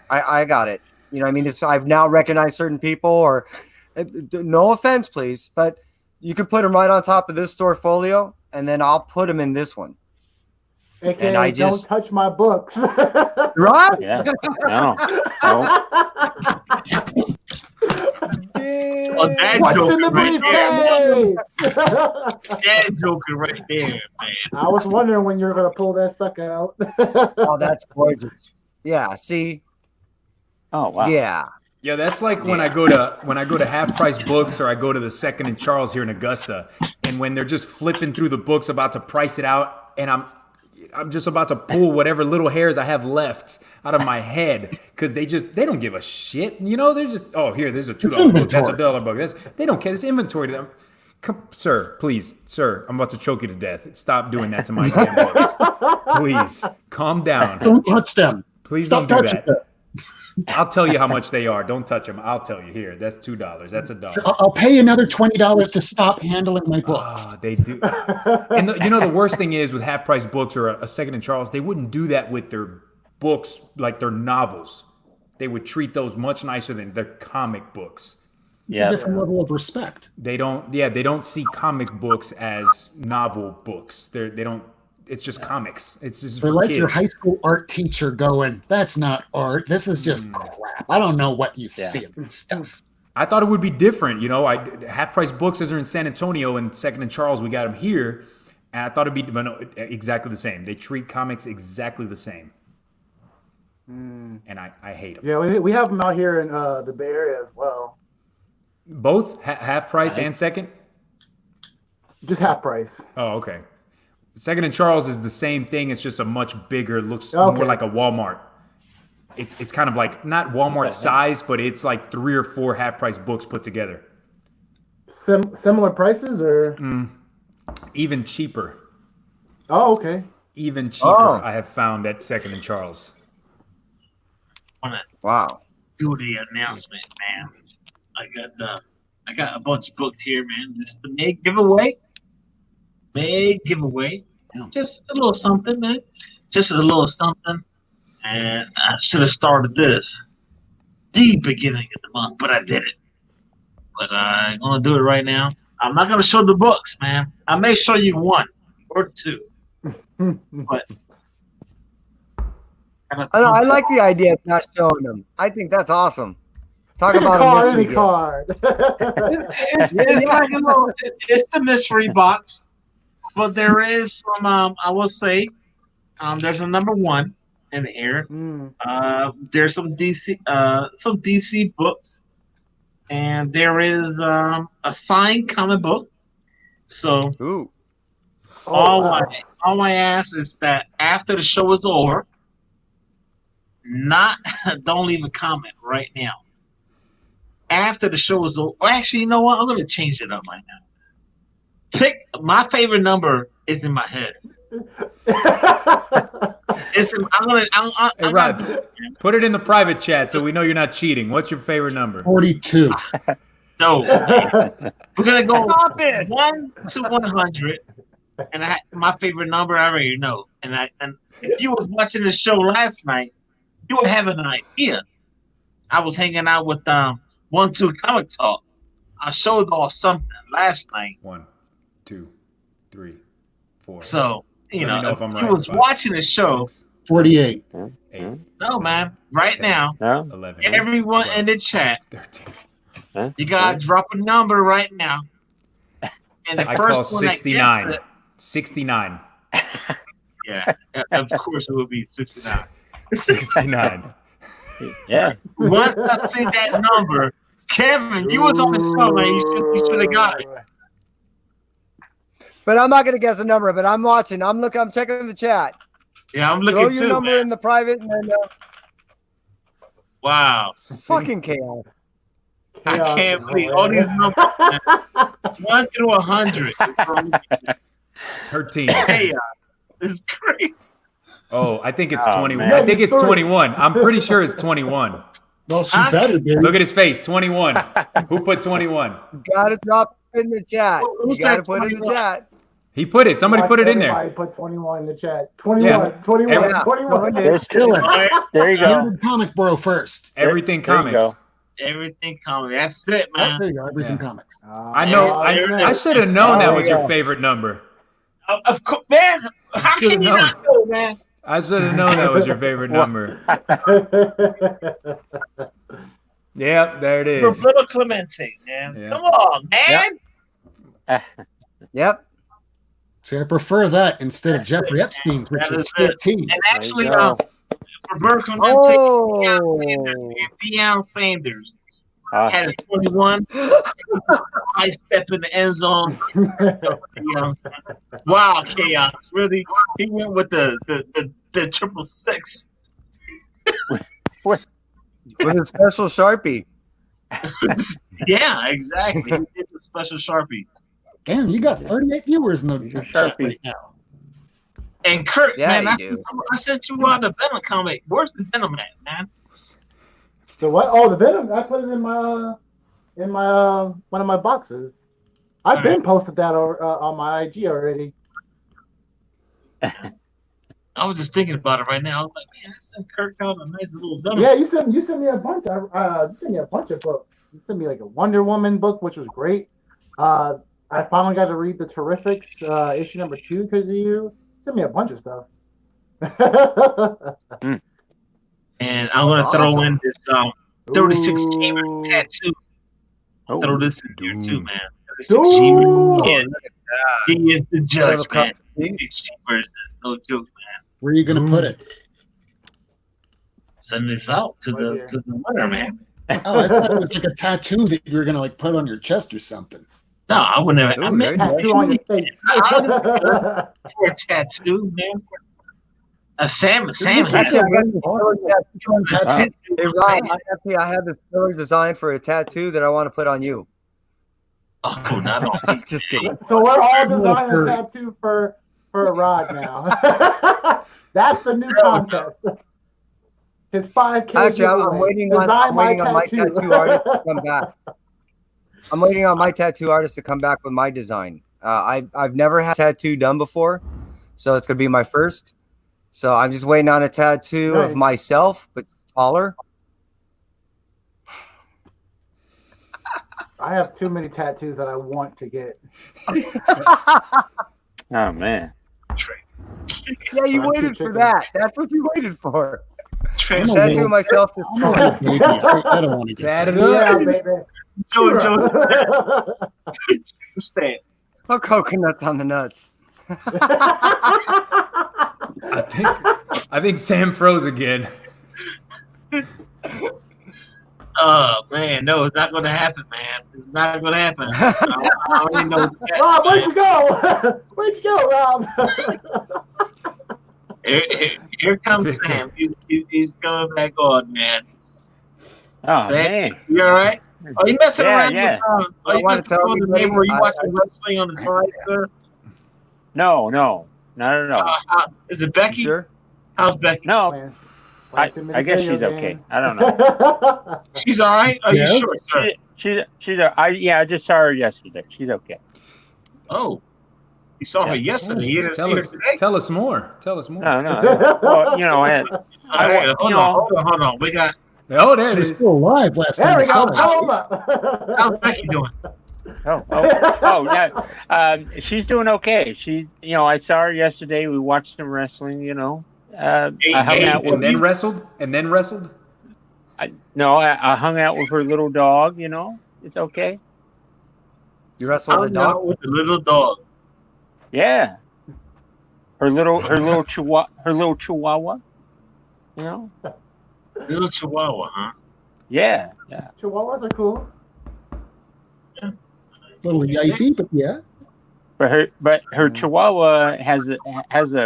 I got it. You know what I mean? I've now recognized certain people, or no offense, please, but you can put them right on top of this Storefolio, and then I'll put them in this one. AKA, and I don't touch my books. Right? Yeah. No. What's in the briefcase? briefcase? Dad joking right there, man. I was wondering when you were gonna pull that sucker out. Oh, that's gorgeous. Yeah. See. Oh wow. Yeah. Yeah, that's like when I go to Half Price Books, or I go to the Second and Charles here in Augusta, and when they're just flipping through the books about to price it out, and I'm just about to pull whatever little hairs I have left out of my head, because they don't give a shit. You know, they're just, oh, here, this is a $2 book, that's a $1 book. They don't care. It's inventory to them. Come, sir, please, sir, I'm about to choke you to death. Stop doing that to my damn books. Please, calm down. Don't touch them. Please Stop don't do touching that. them. I'll tell you how much they are. Don't touch them. I'll tell you. Here, that's $2. That's $1. I'll pay another $20 to stop handling my books. Oh, they do. And the worst thing is with Half Price Books or a Second and Charles, they wouldn't do that with their books, like their novels. They would treat those much nicer than their comic books. It's a different level of respect. They don't see comic books as novel books. They don't. It's just comics. It's just They're for like kids. your high school art teacher going, that's not art. This is just crap. I don't know what you see in this stuff. I thought it would be different. Half Price Books are in San Antonio, and Second and Charles, we got them here. And I thought it'd be exactly the same. They treat comics exactly the same. And I hate them. Yeah, we have them out here in the Bay Area as well. Both? Half Price and Second? Just Half Price. Oh, okay. Second and Charles is the same thing. It's just a much bigger, looks more like a Walmart. It's kind of like not Walmart size, but it's like 3 or 4 Half Price books put together. Similar prices, or even cheaper. Oh, okay. Even cheaper, I have found at Second and Charles. Wow. Do the announcement, man. I got a bunch booked here, man. This is the May giveaway. Just a little something, man. Just a little something. And I should have started this the beginning of the month, but I did it. But I'm gonna do it right now. I'm not gonna show the books, man. I may show you 1 or 2. But I like the idea of not showing them. I think that's awesome. Talk about a mystery gift. Card. It's like a little. It's the mystery box, but there is some. I will say, there's a number 1 in here. There's some DC books, and there is a signed comic book. So, all I ask is that after the show is over, don't leave a comment right now. After the show is over, actually, you know what? I'm going to change it up right now. Pick my favorite number is in my head. Hey, Rod, put it in the private chat so we know you're not cheating. What's your favorite number? 42. No. We're going to go 1 to 100. And my favorite number, I already know. And if you was watching the show last night, you would have an idea. I was hanging out with 1-2 Comic Talk. I showed off something last night. 1, 2, 3, 4. So, if I'm right, you was watching the show. 48. 8. No, man. Right 10, now, 11, everyone 12, in the chat, 13. you got to drop a number right now. And the I first call one 69. 69. Yeah, of course it would be 69. 69. Yeah. Once I see that number, Kevin, you was on the show, man. You should have got it. But I'm not going to guess a number, but I'm watching. I'm checking the chat. Yeah, I'm looking Throw too. your number in the private. And then, wow. Fucking chaos. I can't believe all these numbers. 1 through 100. 13. Chaos. This is crazy. Oh, I think it's 21. Man. I think it's 21. I'm pretty sure it's 21. Well, she better be. Look at his face. 21. Who put 21? Got to drop it in the chat. Who's You got to that put it in the 21? chat. He put it. Somebody put it in there. Everybody put 21 in the chat. 21, Yeah. 21, Yeah. 21. There's Kill it. There you go. Comic Bro first. Everything There you Comics. go. Everything coming. That's it, man. There you go. Everything Yeah. Comics. I know. I should have known that was your favorite number. Of course, man. How Should've can you known. not know, man? I should have known that was your favorite number. Yep, there it is. Roberto Clemente, man. Yeah. Come on, man. Yep. See, I prefer that instead of That's Jeffrey it, Epstein's, which That was is it. 15. And actually, There you go. Roberto Clemente Oh. and Deion Sanders had a 21. I step in the end zone. Wow, chaos! Really, he went with the 666. With a special Sharpie. Yeah, exactly. He did the special Sharpie. Damn, you got 38 viewers in the chat Sharpie. right now. And Kurt, Yeah, man, you do. I sent you out the Venom comic. Where's the Venom at, man? So what? Oh, the Venom. I put it in my one of my boxes. I've been posted that on my IG already. I was just thinking about it right now. I was like, man, I sent Kurt out a nice little Venom. Yeah, you sent me a bunch. You sent me a bunch of books. You sent me like a Wonder Woman book, which was great. I finally got to read the Terrifics issue number 2 because of you. You sent me a bunch of stuff. And I'm gonna throw in this 36 chamber tattoo. Oh. Throw this in here too, man. 36 Dude. chamber. Yeah, he is the judge, man. 36 chambers is no joke, man. Where are you going to put it? Send this out to the winner, man. Oh, I thought it was like a tattoo that you were going to like put on your chest or something. No, I would never. I Ooh, meant Tattoo on your face. for a tattoo, man. A salmon. Actually, I have this killer design for a tattoo that I want to put on you. Oh, not on me. Just kidding. So we're all designing a tattoo for a Rod now. That's the new contest. His 5K. Actually, I'm waiting on my tattoo artist to come back. I'm waiting on my tattoo artist to come back with my design. I've never had a tattoo done before, so it's gonna be my first. So I'm just waiting on a tattoo of myself, but taller. I have too many tattoos that I want to get. Oh man. Yeah, you waited for that. That's what you waited for. tattoo myself to I don't want to get Tatted Yeah, up. baby. Joe, stand. Oh, coconuts on the nuts. I think Sam froze again. Oh man, no, it's not going to happen, man. It's not going to happen. I don't even know what's happening. Rob, where'd you go? Where'd you go, Rob? Here comes Sam. He's coming back on, man. Oh, Sam, man. you all right? Are you messing around Yeah. with are you messing around with the name where you watching wrestling on the side, sir? No, not at all. Is it Becky? Sure. How's Becky? No, I guess she's okay. I don't know. She's all right? Are you sure, sir? I just saw her yesterday. She's okay. Oh. You saw her yesterday. You didn't see her today? Tell us more. No. Well, Hold on. We got... Oh, there She it was is. still alive last There time. we I saw go. her. Call him up. How's Becky doing? Yeah. She's doing okay. I saw her yesterday. We watched some wrestling. I hung out with. And then wrestled. I hung out with her little dog. It's okay. You wrestled a dog with the little dog. Yeah. Her little chihuahua. Little chihuahua, huh? Yeah. Chihuahuas are cool. A little yippy, but yeah. But her chihuahua has a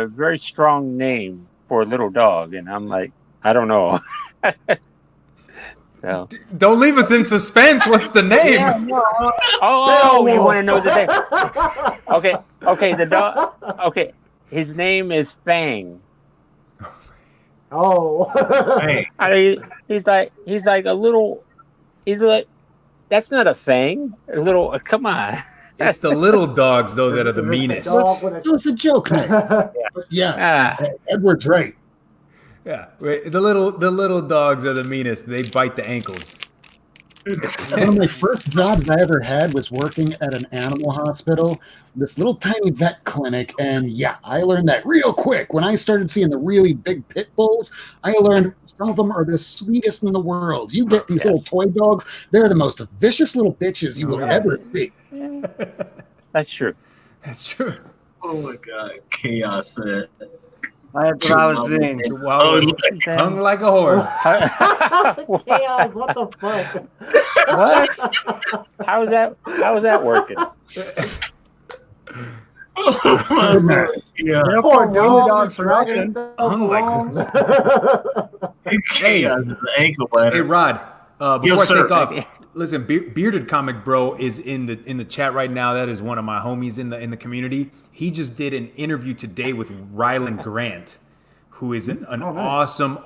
very strong name for a little dog, and I'm like, I don't know. So. Don't leave us in suspense. What's the name? Yeah, no. Oh, you want to know the name? Okay. The dog. Okay, his name is Fang. Oh. Hey. He's like a little. He's like, that's not a Fang. A little. Come on. It's the little dogs though that are the meanest. It was a joke, man. Yeah. Edward's right. Yeah, the little dogs are the meanest. They bite the ankles. One of my first jobs I ever had was working at an animal hospital, this little tiny vet clinic, and yeah, I learned that real quick. When I started seeing the really big pit bulls, I learned some of them are the sweetest in the world. You get these little toy dogs, they're the most vicious little bitches you will ever see. That's true. That's true. Oh my God, chaos. That's what I was saying. Hung like a horse. Chaos, what the fuck? What? How's that working? Yeah. Poor dogs for dragging Hung like Chaos is the ankle biter. Hey Rod, before I sir. take off, listen, Bearded Comic Bro is in the chat right now. That is one of my homies in the community. He just did an interview today with Rylan Grant, who is an awesome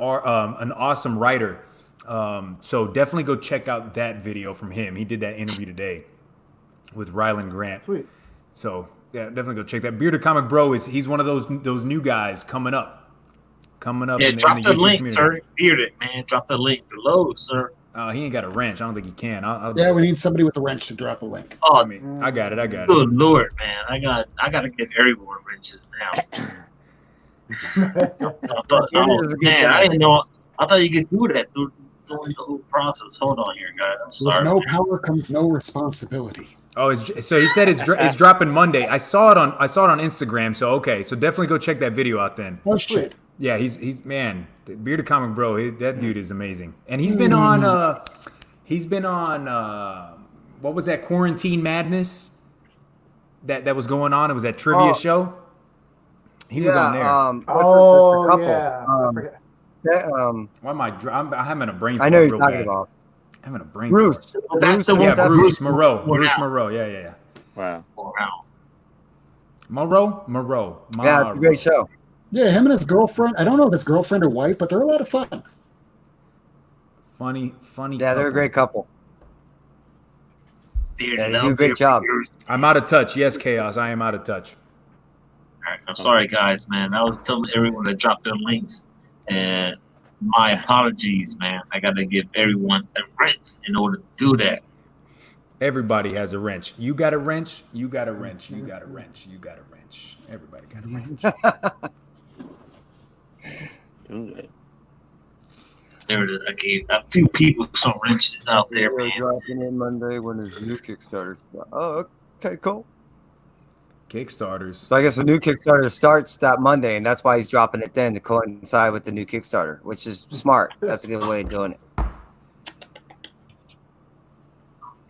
writer. So definitely go check out that video from him. He did that interview today with Rylan Grant. Sweet. So yeah, definitely go check that. Bearded Comic Bro he's one of those new guys coming up. Yeah, in drop the the YouTube link, community. sir. Bearded, man. Drop the link below, sir. He ain't got a wrench. I don't think he can. Yeah, we need somebody with a wrench to drop a link. Oh, I got it. Good Lord, man. I got to give everyone wrenches now. I didn't know. I thought you could do that during the whole process. Hold on here, guys. I'm sorry. With no power comes no responsibility. Oh, so he said it's dropping Monday. I saw it on Instagram. So okay, so definitely go check that video out then. Oh shit. Yeah, he's man, the Bearded Comic Bro. That dude is amazing, and he's been on what was that Quarantine Madness that was going on? It was that trivia show. He was on there. Why am I'm having a brain? I know fart you're real talking bad. about I'm having a brain. Bruce. fart. That's the Bruce, one. Bruce Moreau. Wow. Bruce Moreau. Yeah. Wow. Moreau. Yeah, it's a great show. Yeah, him and his girlfriend. I don't know if it's girlfriend or wife, but they're a lot of fun. Funny. Yeah, they're a great couple. Yeah, they do a great job. I'm out of touch. Yes, Chaos. I am out of touch. All right, I'm sorry, guys, man. I was telling everyone to drop their links, and my apologies, man. I got to give everyone a wrench in order to do that. Everybody has a wrench. You got a wrench. You got a wrench. You got a wrench. You got a wrench. Everybody got a wrench. There it is. I gave a few people some wrenches out there, man. Dropping in Monday when his new Kickstarter. Oh, okay, cool. Kickstarters. So I guess the new Kickstarter starts that Monday, and that's why he's dropping it then to coincide with the new Kickstarter, which is smart. That's a good way of doing it.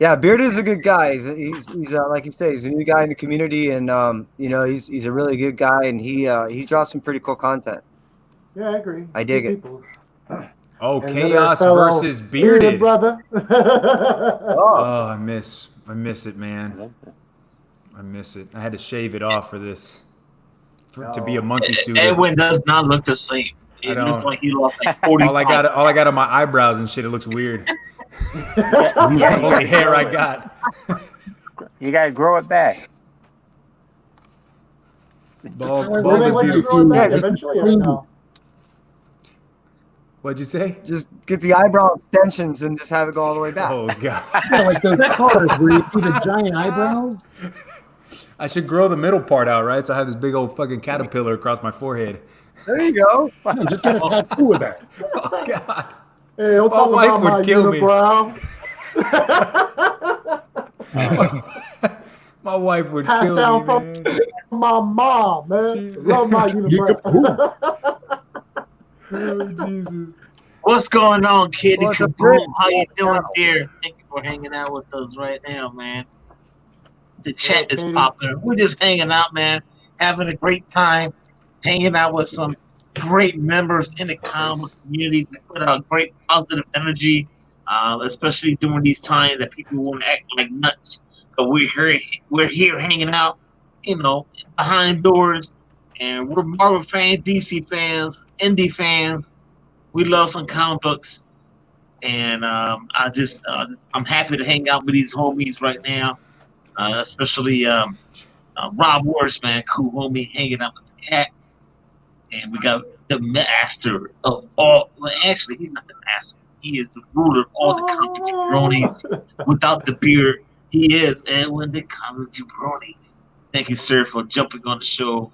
Yeah, Beard is a good guy. He's like you say, he's a new guy in the community, and he's a really good guy, and he drops some pretty cool content. Yeah, I agree. I dig it. Oh, and Chaos versus Bearded brother. Oh, I miss it, man. I miss it. I had to shave it off for this, to be a monkey suit. Edwin does not look the same. It looks like he lost like 40 all I got on my eyebrows and shit. It looks weird. Only hair I got. You gotta grow it back. Bald is beautiful. Eventually, I know. What'd you say? Just get the eyebrow extensions and just have it go all the way back. Oh god! Yeah, like those cars where you see the giant eyebrows. I should grow the middle part out, right? So I have this big old fucking caterpillar across my forehead. There you go. No, just get a tattoo with that. Oh god! Hey, don't talk wife about would my kill me. My wife would Passed kill down me, from man. my mom, man. Jesus. Love my unibrow. Oh Jesus! What's going on, Kitty What's up, Kaboom? Rick? How you doing, dear? Thank you for hanging out with us right now, man. The chat is popular. We're just hanging out, man, having a great time, hanging out with some great members in the comic community that put out great positive energy, especially during these times that people want to act like nuts. But we're here hanging out, behind doors, and we're Marvel fans, DC fans, indie fans. We love some comic books, and I'm happy to hang out with these homies right now, especially Rob Wars, man, cool homie, hanging out with the cat. And we got the master of all. Well, actually, he's not the master. He is the ruler of all the comic jabronis. Without the beard, he is Edwin the comic jabroni. Thank you, sir, for jumping on the show.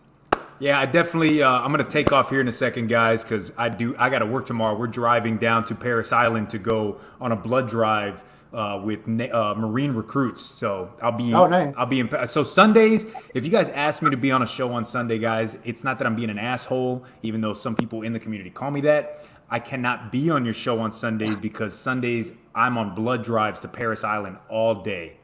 Yeah, I definitely. I'm gonna take off here in a second, guys, because I got to work tomorrow. We're driving down to Paris Island to go on a blood drive with Marine recruits. So I'll be. Oh, nice. I'll be in. So Sundays, if you guys ask me to be on a show on Sunday, guys, it's not that I'm being an asshole, even though some people in the community call me that. I cannot be on your show on Sundays because Sundays I'm on blood drives to Paris Island all day.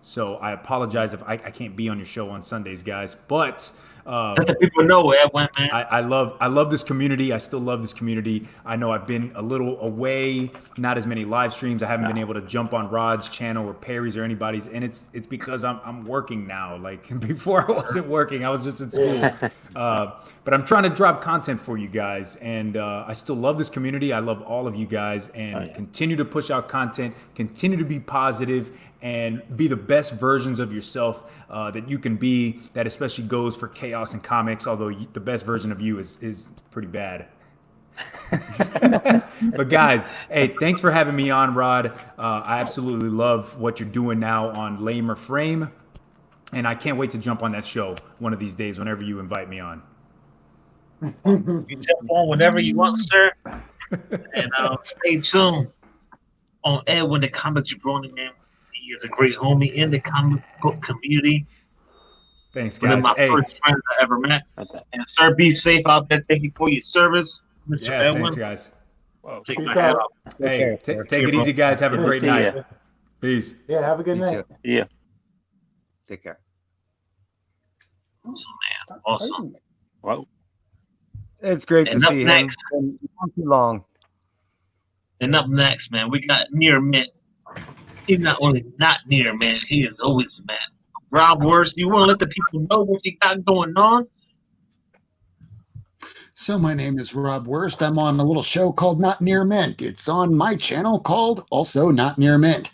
So I apologize if I can't be on your show on Sundays, guys, but. Let the people know, Edwin, man. I love this community. I still love this community. I know I've been a little away, not as many live streams. I haven't been able to jump on Rod's channel or Perry's or anybody's, and it's because I'm working now. Like before, I wasn't working. I was just in school. But I'm trying to drop content for you guys, and I still love this community. I love all of you guys, and continue to push out content. Continue to be positive and be the best versions of yourself that you can be. That especially goes for Chaos and Comics, although the best version of you is pretty bad. But guys, hey, thanks for having me on, Rod. I absolutely love what you're doing now on Lamer Frame, and I can't wait to jump on that show one of these days whenever you invite me on. You jump on whenever you want, sir. And stay tuned on Edwin the comic jabroni, man. He is a great homie in the comic book community. Thanks, guys. One of my first friends I ever met. And sir, be safe out there. Thank you for your service, Mr. Edwin. Thanks, guys. Take my hat off. Hey, take it easy, guys. Have a great night. Peace. Yeah, have a good night. Yeah. Take care. Awesome, man. Awesome. Wow. It's great to see him. Not too long. And up next, man, we got Near Mint. He's not only not near, man. He is always man. Rob Worst, you want to let the people know what you got going on? So my name is Rob Worst. I'm on a little show called Not Near Mint. It's on my channel called also Not Near Mint.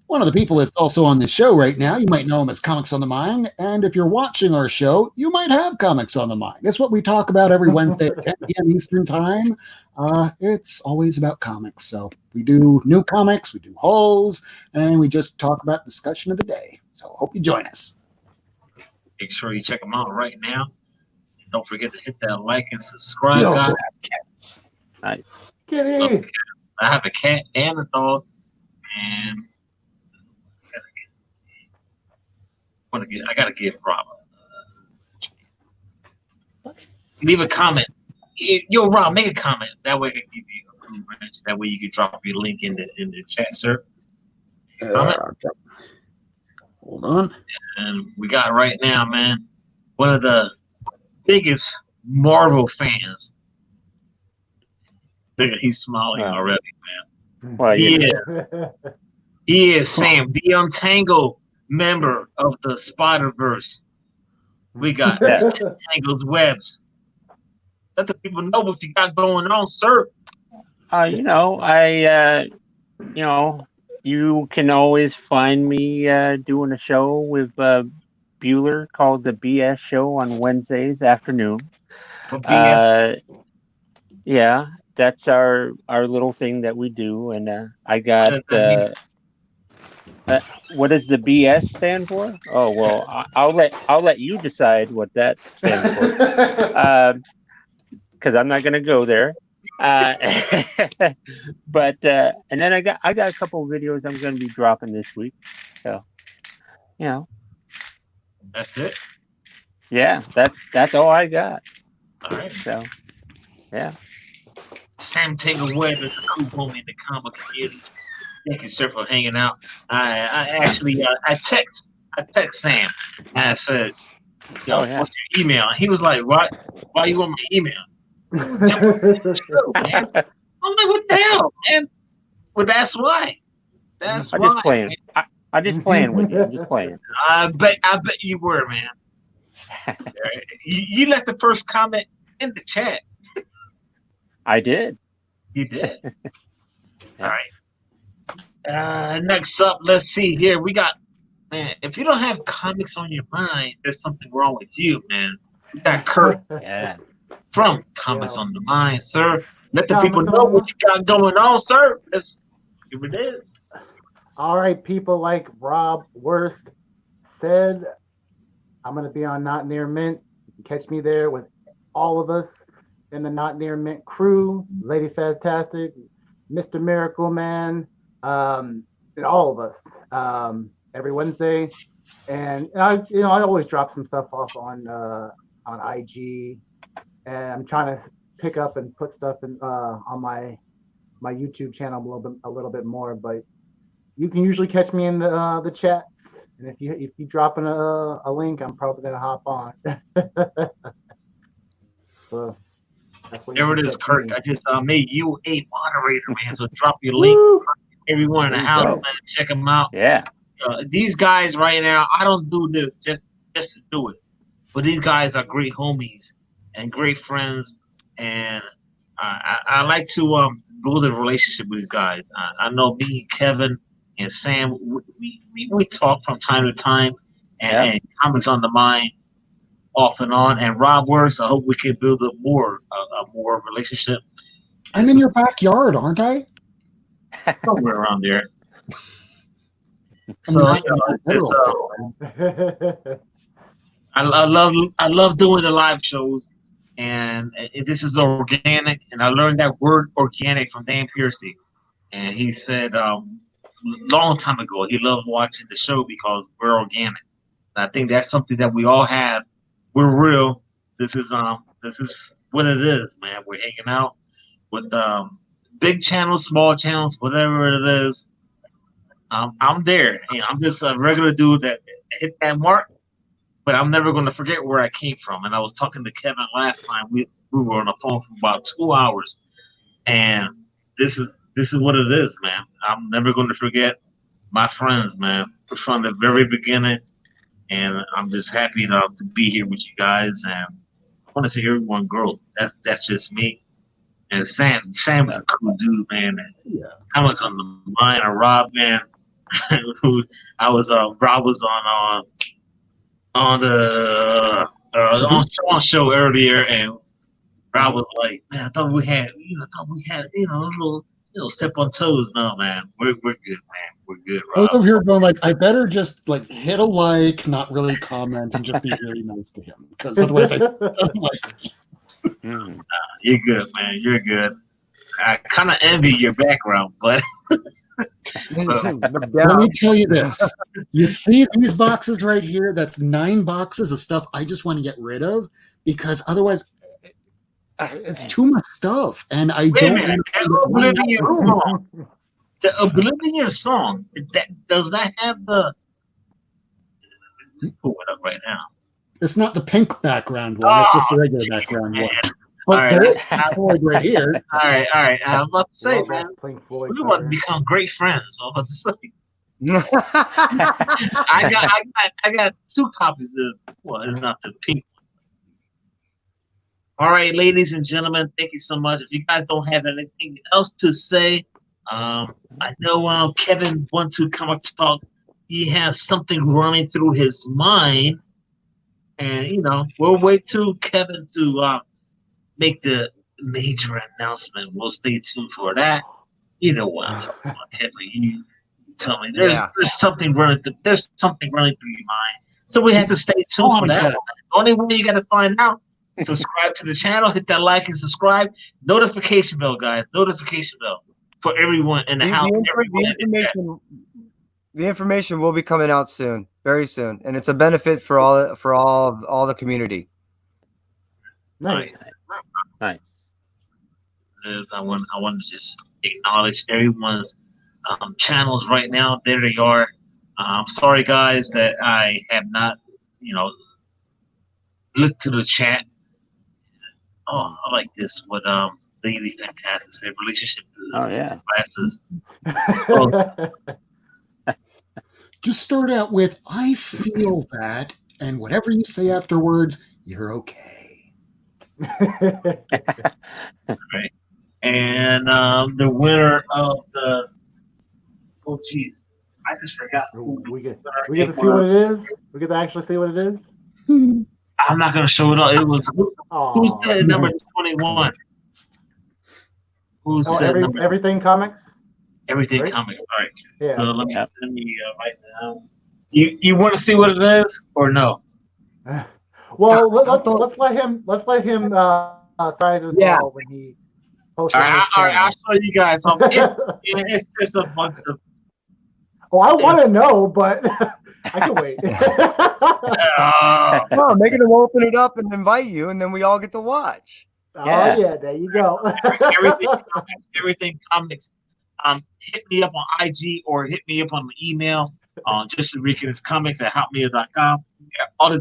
One of the people that's also on the show right now, you might know him as Comics on the Mind. And if you're watching our show, you might have Comics on the Mind. That's what we talk about every Wednesday at 10 p.m. Eastern Time. It's always about comics. So we do new comics, we do hauls, and we just talk about discussion of the day. So hope you join us. Make sure you check them out right now. And don't forget to hit that like and subscribe, guys. Nice. Kitty. I have a cat and a dog, and I gotta give Rob. Leave a comment. Yo, Rob, make a comment. That way I can give you a blue branch. That way you can drop your link in the chat, sir. Hold on. And we got right now, man, one of the biggest Marvel fans. Look at he's smiling already, man. Well, he is Sam, the untangled member of the Spider-Verse. We got Tangle's webs. Let the people know what you got going on, sir. You can always find me doing a show with Bueller called the BS Show on Wednesdays afternoon. Yeah, that's our little thing that we do, and I got. What does the BS stand for? Oh well, I'll let you decide what that stands for, because I'm not going to go there. But and then I got a couple of videos I'm going to be dropping this week, so that's it. Yeah, that's all I got. All right. So yeah. Sam Tangle Webb is a cool homie in the comic community. Thank you, sir, for hanging out. I actually I text Sam and I said, what's your email? And he was like, why you want my email? I'm like, what the hell, man? Well, that's why. I'm just playing. I'm just playing with you. I'm just playing. I bet you were, man. You left the first comment in the chat. I did. You did. All right. Next up, let's see here. We got, man, if you don't have comics on your mind, there's something wrong with you, man. We got Kurt from Comics on the Mind, sir. Let the people know what you got going on, sir. Here it is. All right, people, like Rob Worst said, I'm going to be on Not Near Mint. You can catch me there with all of us in the Not Near Mint crew, Lady Fantastic, Mr. Miracle Man, and all of us every Wednesday. And I always drop some stuff off on IG, and I'm trying to pick up and put stuff in on my YouTube channel a little bit more. But you can usually catch me in the chats, and if you drop in a link, I'm probably gonna hop on. So that's what. There it is, Kirk. I just made you a moderator, man. So drop your link. Everyone in the house, man, check them out. Yeah. These guys right now, I don't do this just to do it, but these guys are great homies and great friends, and I like to build a relationship with these guys. I know me, Kevin, and Sam, we talk from time to time, and Comics on the Mind off and on. And Rob Works, I hope we can build a more relationship. I'm in your backyard, aren't I? Somewhere around there. So I love doing the live shows, and this is organic. And I learned that word organic from Dan Piercy, and he said long time ago he loved watching the show because we're organic. And I think that's something that we all have. We're real. This is what it is, man. We're hanging out with big channels, small channels, whatever it is. I'm there. I'm just a regular dude that hit that mark, but I'm never going to forget where I came from. And I was talking to Kevin last time. We were on the phone for about 2 hours, and this is what it is, man. I'm never going to forget my friends, man, from the very beginning. And I'm just happy to be here with you guys, and I want to see everyone grow. That's just me. And Sam's a cool dude, man. Comics on the Mind, and Rob, man. Who Rob was on the on show earlier, and Rob was like, man, I thought we had a little step on toes. No, man, we're good, man. We're good, Rob. I was over here going like, I better just like hit a like, not really comment, and just be really nice to him, because otherwise he doesn't like me. You're good, man. You're good. I kind of envy your background, but let me tell you this. You see these boxes right here? That's 9 boxes of stuff I just want to get rid of because otherwise it's too much stuff. And I wait don't a minute. The Oblivion song, does that have the... Let's pull it up right now. It's not the pink background one. It's just the regular background one. But All there right, is Floyd right here. all right. I was about to say, man, Pink Floyd we're about to cover. become great friends. I was about to say. I got 2 copies of, well, it's not the pink one. All right, ladies and gentlemen, thank you so much. If you guys don't have anything else to say, I know Kevin want to come up to talk. He has something running through his mind, and we'll wait till Kevin to make the major announcement. We'll stay tuned for that. You know what I'm talking about, Kevin. You tell me there's something running through your mind, so we have to stay tuned for that. The only way you got to find out: subscribe to the channel, hit that like and subscribe. Notification bell, guys. Notification bell for everyone in the house. The information will be coming out soon, very soon, and it's a benefit for all the community. Nice. Nice. I want to just acknowledge everyone's channels right now. There they are. I'm sorry, guys, that I have not, looked to the chat. Oh, I like this. What Lady Fantastic said. Relationship. Oh yeah. Glasses. Just start out with, I feel that, and whatever you say afterwards, you're okay. Right. And the winner of the... Oh, geez. I just forgot. We get to see what it is? We get to actually see what it is? I'm not going to show it all. It was... Who's that number 21? Who's that number? Everything Comics? Everything right? Comics. All right. Yeah. So let me write down. You want to see what it is or no? Well, let's let him size us all when he posts. All right, I'll show you guys. It's just a bunch of... Oh, I want to know, but I can wait. No, making them open it up and invite you, and then we all get to watch. Yeah. Oh yeah, there you go. Everything Comics. Hit me up on IG or hit me up on the email on justinricanscomics@hotmail.com. All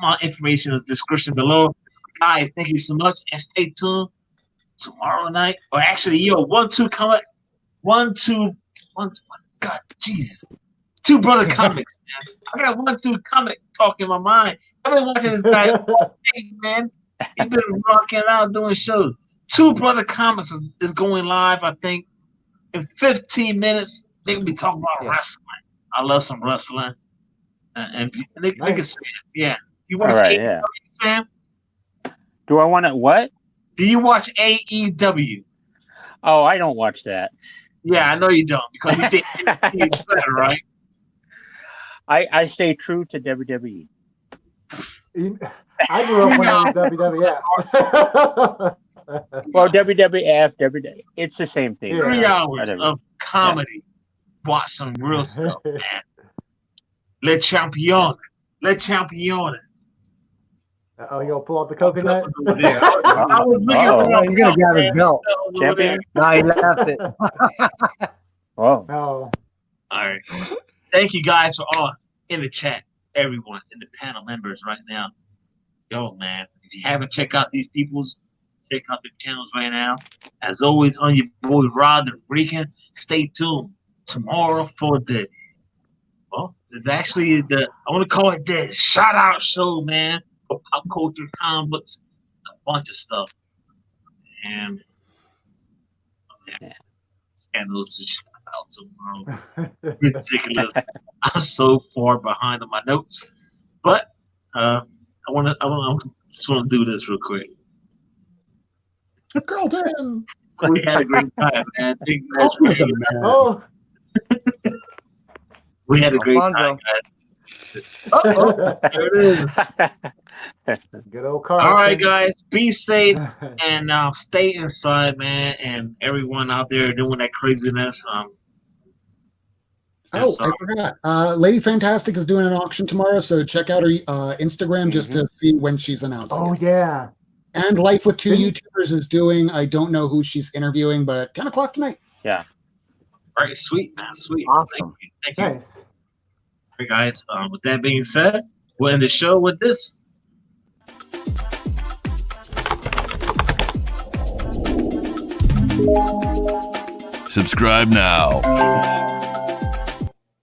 my information is in the description below. Guys, thank you so much, and stay tuned tomorrow night. Or actually, 1-2 comic, 1-2, God, Jesus, 2 brother comics, man. I got 1-2 comic talk in my mind. I've been watching this guy all day, man. He's been rocking it out doing shows. 2 brother comics is going live, I think. In 15 minutes, they can be talking about wrestling. I love some wrestling. And they can say it. Yeah. You watch AEW, Sam? Do I want to what? Do you watch AEW? Oh, I don't watch that. Yeah, I know you don't because you think it's better, right? I stay true to WWE. I grew up watching WWF. Well, WWF, it's the same thing. 3 hours of comedy. Watch some real stuff, man. Le Champion. Oh, you gonna pull out the coconut? I was looking he's gonna grab his belt. Champion? No, he left it. Oh. No. All right. Thank you guys for all in the chat, everyone in the panel members right now. Yo, man, if you haven't checked out these people's, check out their channels right now. As always, on your boy Rod the Rican. Stay tuned tomorrow for the... Well, it's actually I want to call it the shout out show, man. For pop culture, comic books, a bunch of stuff. And those to shout out tomorrow. Ridiculous. I'm so far behind on my notes. But I just want to do this real quick. Carlton! We had a great time, man. We had a great time, guys. There it is. Good old car. All right, guys, be safe and stay inside, man. And everyone out there doing that craziness. I forgot. Lady Fantastic is doing an auction tomorrow, so check out her Instagram just to see when she's announced. Oh, yeah. And Life with Two YouTubers is doing, I don't know who she's interviewing, but 10 o'clock tonight. Yeah. All right, sweet, man, sweet. Awesome. Thank you. Nice. All right, guys, with that being said, we'll end the show with this. Subscribe now.